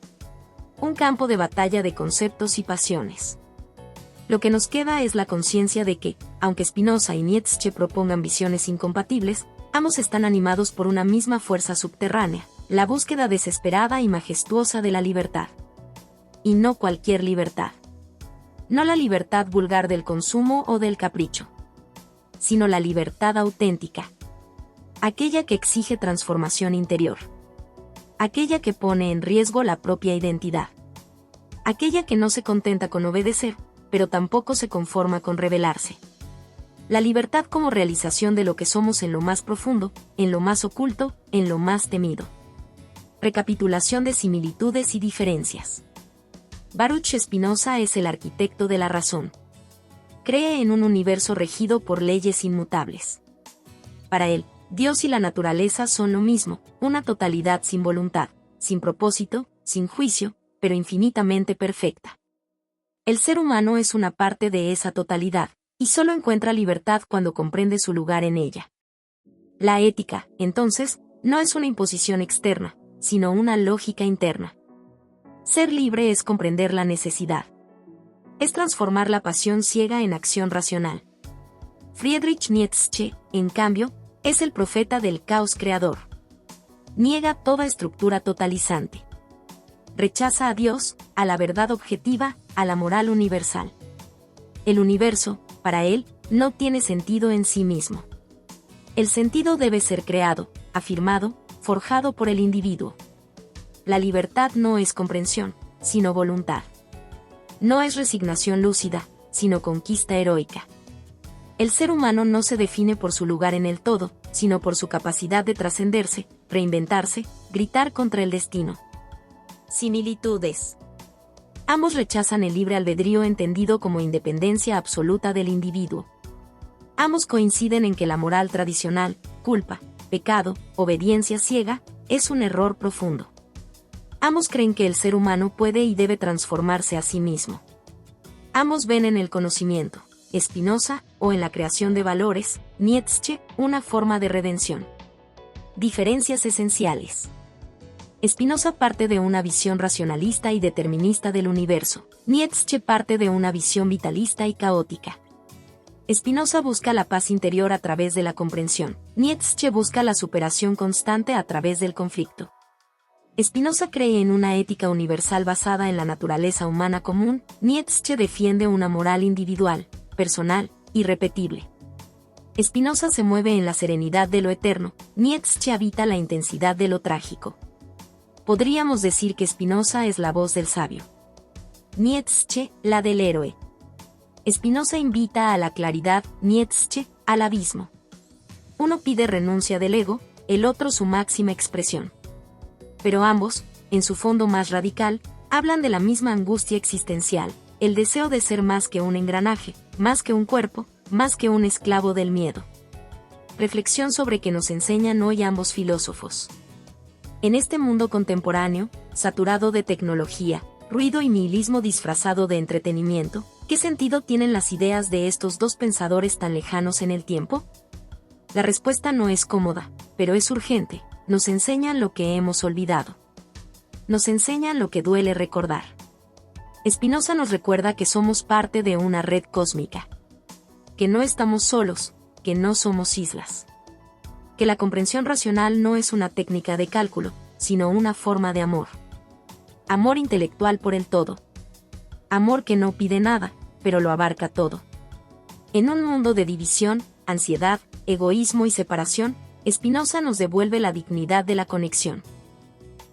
Un campo de batalla de conceptos y pasiones. Lo que nos queda es la conciencia de que, aunque Spinoza y Nietzsche propongan visiones incompatibles, ambos están animados por una misma fuerza subterránea, la búsqueda desesperada y majestuosa de la libertad. Y no cualquier libertad. No la libertad vulgar del consumo o del capricho. Sino la libertad auténtica. Aquella que exige transformación interior. Aquella que pone en riesgo la propia identidad. Aquella que no se contenta con obedecer, pero tampoco se conforma con rebelarse. La libertad como realización de lo que somos en lo más profundo, en lo más oculto, en lo más temido. Recapitulación de similitudes y diferencias. Baruch Spinoza es el arquitecto de la razón. Cree en un universo regido por leyes inmutables. Para él, Dios y la naturaleza son lo mismo, una totalidad sin voluntad, sin propósito, sin juicio, pero infinitamente perfecta. El ser humano es una parte de esa totalidad, y solo encuentra libertad cuando comprende su lugar en ella. La ética, entonces, no es una imposición externa, sino una lógica interna. Ser libre es comprender la necesidad. Es transformar la pasión ciega en acción racional. Friedrich Nietzsche, en cambio, es el profeta del caos creador. Niega toda estructura totalizante. Rechaza a Dios, a la verdad objetiva, a la moral universal. El universo, para él, no tiene sentido en sí mismo. El sentido debe ser creado, afirmado, forjado por el individuo. La libertad no es comprensión, sino voluntad. No es resignación lúcida, sino conquista heroica. El ser humano no se define por su lugar en el todo, sino por su capacidad de trascenderse, reinventarse, gritar contra el destino. Similitudes. Ambos rechazan el libre albedrío entendido como independencia absoluta del individuo. Ambos coinciden en que la moral tradicional, culpa, pecado, obediencia ciega, es un error profundo. Ambos creen que el ser humano puede y debe transformarse a sí mismo. Ambos ven en el conocimiento, Spinoza, o en la creación de valores, Nietzsche, una forma de redención. Diferencias esenciales. Spinoza parte de una visión racionalista y determinista del universo. Nietzsche parte de una visión vitalista y caótica. Spinoza busca la paz interior a través de la comprensión. Nietzsche busca la superación constante a través del conflicto. Spinoza cree en una ética universal basada en la naturaleza humana común. Nietzsche defiende una moral individual, personal, irrepetible. Spinoza se mueve en la serenidad de lo eterno. Nietzsche habita la intensidad de lo trágico. Podríamos decir que Spinoza es la voz del sabio. Nietzsche, la del héroe. Spinoza invita a la claridad, Nietzsche, al abismo. Uno pide renuncia del ego, el otro su máxima expresión. Pero ambos, en su fondo más radical, hablan de la misma angustia existencial, el deseo de ser más que un engranaje, más que un cuerpo, más que un esclavo del miedo. Reflexión sobre que nos enseñan hoy ambos filósofos. En este mundo contemporáneo, saturado de tecnología, ruido y nihilismo disfrazado de entretenimiento, ¿qué sentido tienen las ideas de estos dos pensadores tan lejanos en el tiempo? La respuesta no es cómoda, pero es urgente. Nos enseñan lo que hemos olvidado. Nos enseñan lo que duele recordar. Spinoza nos recuerda que somos parte de una red cósmica. Que no estamos solos, que no somos islas. Que la comprensión racional no es una técnica de cálculo, sino una forma de amor. Amor intelectual por el todo. Amor que no pide nada, pero lo abarca todo. En un mundo de división, ansiedad, egoísmo y separación, Spinoza nos devuelve la dignidad de la conexión.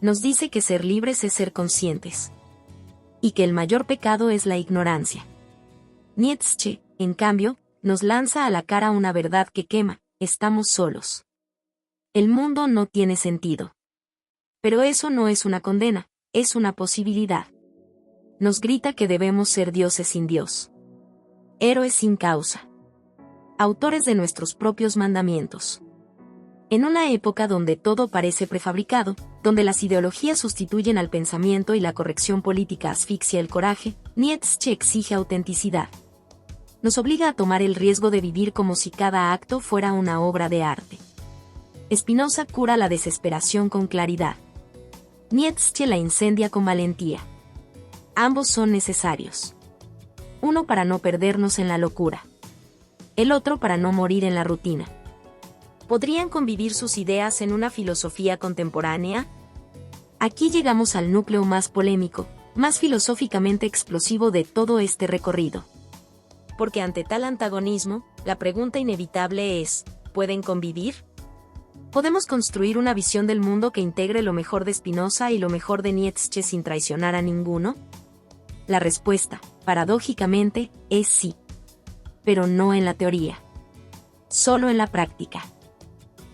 Nos dice que ser libres es ser conscientes. Y que el mayor pecado es la ignorancia. Nietzsche, en cambio, nos lanza a la cara una verdad que quema: estamos solos. El mundo no tiene sentido. Pero eso no es una condena, es una posibilidad. Nos grita que debemos ser dioses sin Dios. Héroes sin causa. Autores de nuestros propios mandamientos. En una época donde todo parece prefabricado, donde las ideologías sustituyen al pensamiento y la corrección política asfixia el coraje, Nietzsche exige autenticidad. Nos obliga a tomar el riesgo de vivir como si cada acto fuera una obra de arte. Spinoza cura la desesperación con claridad. Nietzsche la incendia con valentía. Ambos son necesarios. Uno para no perdernos en la locura. El otro para no morir en la rutina. ¿Podrían convivir sus ideas en una filosofía contemporánea? Aquí llegamos al núcleo más polémico, más filosóficamente explosivo de todo este recorrido. Porque ante tal antagonismo, la pregunta inevitable es: ¿pueden convivir? ¿Podemos construir una visión del mundo que integre lo mejor de Spinoza y lo mejor de Nietzsche sin traicionar a ninguno? La respuesta, paradójicamente, es sí. Pero no en la teoría. Solo en la práctica.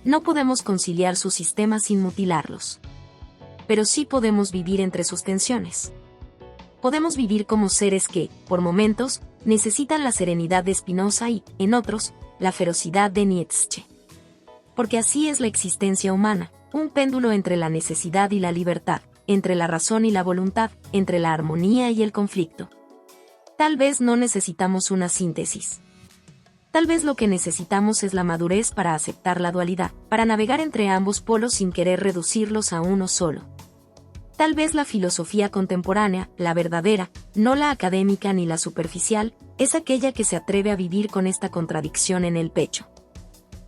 No podemos conciliar sus sistemas sin mutilarlos. Pero sí podemos vivir entre sus tensiones. Podemos vivir como seres que, por momentos, necesitan la serenidad de Spinoza y, en otros, la ferocidad de Nietzsche. Porque así es la existencia humana, un péndulo entre la necesidad y la libertad, entre la razón y la voluntad, entre la armonía y el conflicto. Tal vez no necesitamos una síntesis. Tal vez lo que necesitamos es la madurez para aceptar la dualidad, para navegar entre ambos polos sin querer reducirlos a uno solo. Tal vez la filosofía contemporánea, la verdadera, no la académica ni la superficial, es aquella que se atreve a vivir con esta contradicción en el pecho.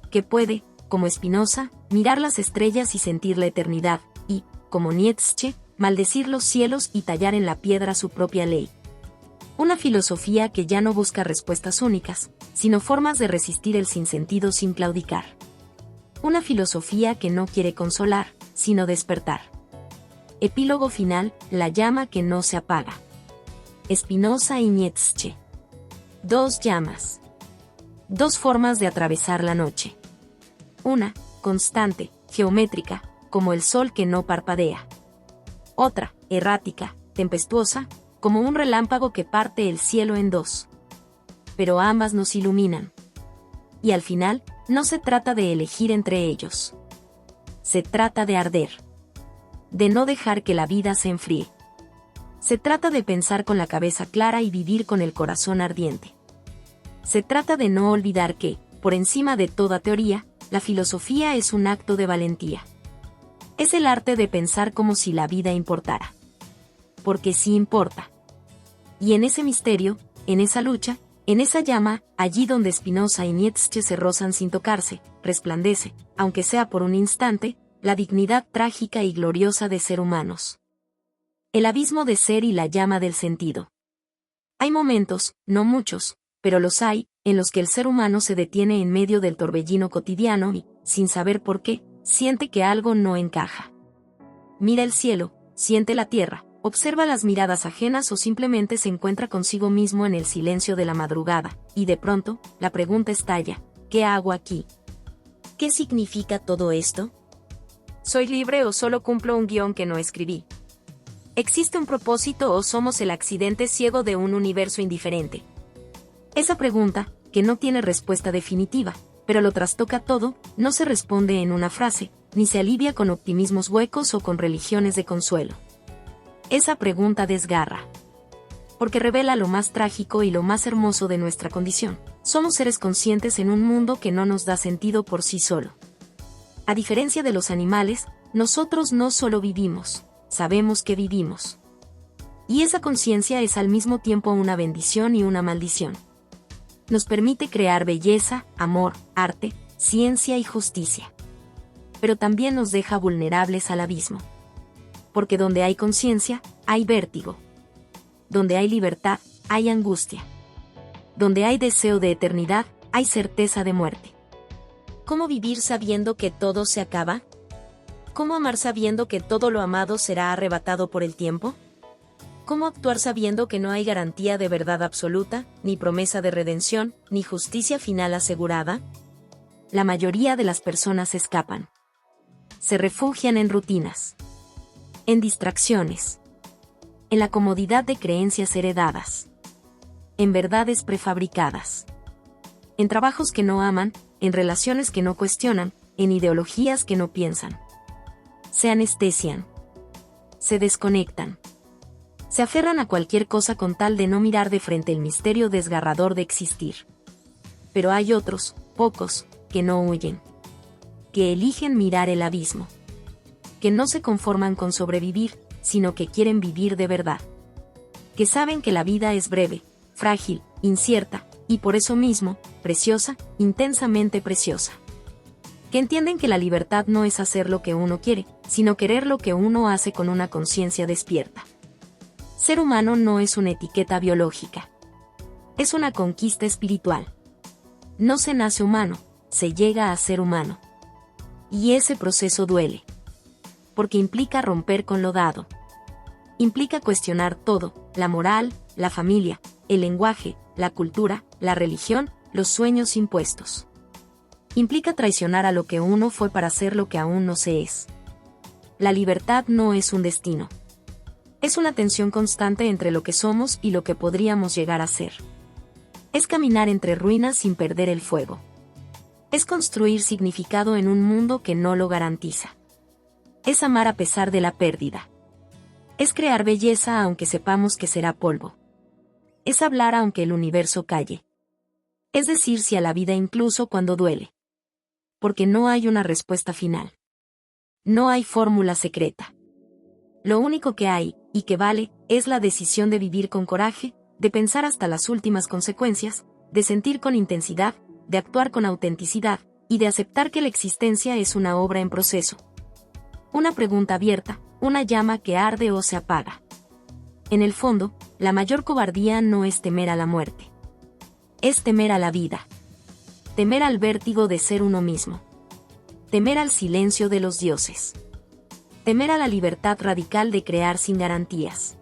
Que puede, como Spinoza, mirar las estrellas y sentir la eternidad, y, como Nietzsche, maldecir los cielos y tallar en la piedra su propia ley. Una filosofía que ya no busca respuestas únicas, sino formas de resistir el sinsentido sin claudicar. Una filosofía que no quiere consolar, sino despertar. Epílogo final, la llama que no se apaga. Spinoza y Nietzsche. Dos llamas. Dos formas de atravesar la noche. Una, constante, geométrica, como el sol que no parpadea. Otra, errática, tempestuosa, como un relámpago que parte el cielo en dos. Pero ambas nos iluminan. Y al final, no se trata de elegir entre ellos. Se trata de arder. De no dejar que la vida se enfríe. Se trata de pensar con la cabeza clara y vivir con el corazón ardiente. Se trata de no olvidar que, por encima de toda teoría, la filosofía es un acto de valentía. Es el arte de pensar como si la vida importara. Porque sí importa. Y en ese misterio, en esa lucha, en esa llama, allí donde Spinoza y Nietzsche se rozan sin tocarse, resplandece, aunque sea por un instante, la dignidad trágica y gloriosa de ser humanos. El abismo de ser y la llama del sentido. Hay momentos, no muchos, pero los hay, en los que el ser humano se detiene en medio del torbellino cotidiano y, sin saber por qué, siente que algo no encaja. Mira el cielo, siente la tierra, observa las miradas ajenas o simplemente se encuentra consigo mismo en el silencio de la madrugada, y de pronto, la pregunta estalla: ¿qué hago aquí? ¿Qué significa todo esto? ¿Soy libre o solo cumplo un guión que no escribí? ¿Existe un propósito o somos el accidente ciego de un universo indiferente? Esa pregunta, que no tiene respuesta definitiva, pero lo trastoca todo, no se responde en una frase, ni se alivia con optimismos huecos o con religiones de consuelo. Esa pregunta desgarra. Porque revela lo más trágico y lo más hermoso de nuestra condición. Somos seres conscientes en un mundo que no nos da sentido por sí solo. A diferencia de los animales, nosotros no solo vivimos, sabemos que vivimos. Y esa conciencia es al mismo tiempo una bendición y una maldición. Nos permite crear belleza, amor, arte, ciencia y justicia. Pero también nos deja vulnerables al abismo. Porque donde hay conciencia, hay vértigo. Donde hay libertad, hay angustia. Donde hay deseo de eternidad, hay certeza de muerte. ¿Cómo vivir sabiendo que todo se acaba? ¿Cómo amar sabiendo que todo lo amado será arrebatado por el tiempo? ¿Cómo actuar sabiendo que no hay garantía de verdad absoluta, ni promesa de redención, ni justicia final asegurada? La mayoría de las personas escapan. Se refugian en rutinas. En distracciones. En la comodidad de creencias heredadas. En verdades prefabricadas. En trabajos que no aman, en relaciones que no cuestionan, en ideologías que no piensan. Se anestesian. Se desconectan. Se aferran a cualquier cosa con tal de no mirar de frente el misterio desgarrador de existir. Pero hay otros, pocos, que no huyen. Que eligen mirar el abismo. Que no se conforman con sobrevivir, sino que quieren vivir de verdad. Que saben que la vida es breve, frágil, incierta, y por eso mismo, preciosa, intensamente preciosa. Que entienden que la libertad no es hacer lo que uno quiere, sino querer lo que uno hace con una conciencia despierta. Ser humano no es una etiqueta biológica. Es una conquista espiritual. No se nace humano, se llega a ser humano. Y ese proceso duele. Porque implica romper con lo dado. Implica cuestionar todo, la moral, la familia, el lenguaje, la cultura, la religión, los sueños impuestos. Implica traicionar a lo que uno fue para ser lo que aún no se es. La libertad no es un destino. Es una tensión constante entre lo que somos y lo que podríamos llegar a ser. Es caminar entre ruinas sin perder el fuego. Es construir significado en un mundo que no lo garantiza. Es amar a pesar de la pérdida. Es crear belleza aunque sepamos que será polvo. Es hablar aunque el universo calle. Es decir sí a la vida incluso cuando duele. Porque no hay una respuesta final. No hay fórmula secreta. Lo único que hay, y que vale, es la decisión de vivir con coraje, de pensar hasta las últimas consecuencias, de sentir con intensidad, de actuar con autenticidad, y de aceptar que la existencia es una obra en proceso. Una pregunta abierta, una llama que arde o se apaga. En el fondo, la mayor cobardía no es temer a la muerte. Es temer a la vida. Temer al vértigo de ser uno mismo. Temer al silencio de los dioses. Temer a la libertad radical de crear sin garantías.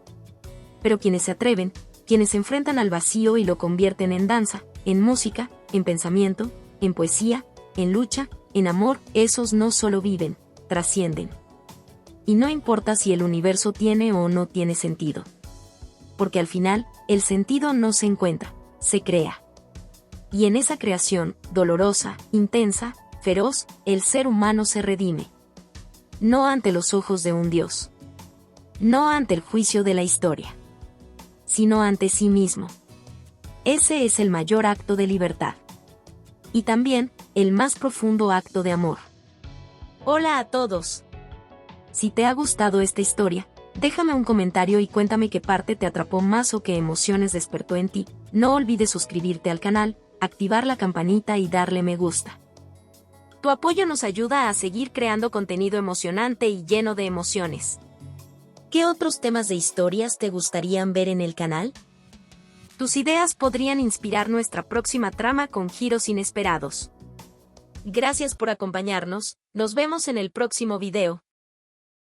Pero quienes se atreven, quienes se enfrentan al vacío y lo convierten en danza, en música, en pensamiento, en poesía, en lucha, en amor, esos no solo viven, trascienden. Y no importa si el universo tiene o no tiene sentido. Porque al final, el sentido no se encuentra, se crea. Y en esa creación, dolorosa, intensa, feroz, el ser humano se redime. No ante los ojos de un Dios. No ante el juicio de la historia. Sino ante sí mismo. Ese es el mayor acto de libertad. Y también, el más profundo acto de amor. Hola a todos. Si te ha gustado esta historia, déjame un comentario y cuéntame qué parte te atrapó más o qué emociones despertó en ti. No olvides suscribirte al canal, activar la campanita y darle me gusta. Tu apoyo nos ayuda a seguir creando contenido emocionante y lleno de emociones. ¿Qué otros temas de historias te gustarían ver en el canal? Tus ideas podrían inspirar nuestra próxima trama con giros inesperados. Gracias por acompañarnos, nos vemos en el próximo video.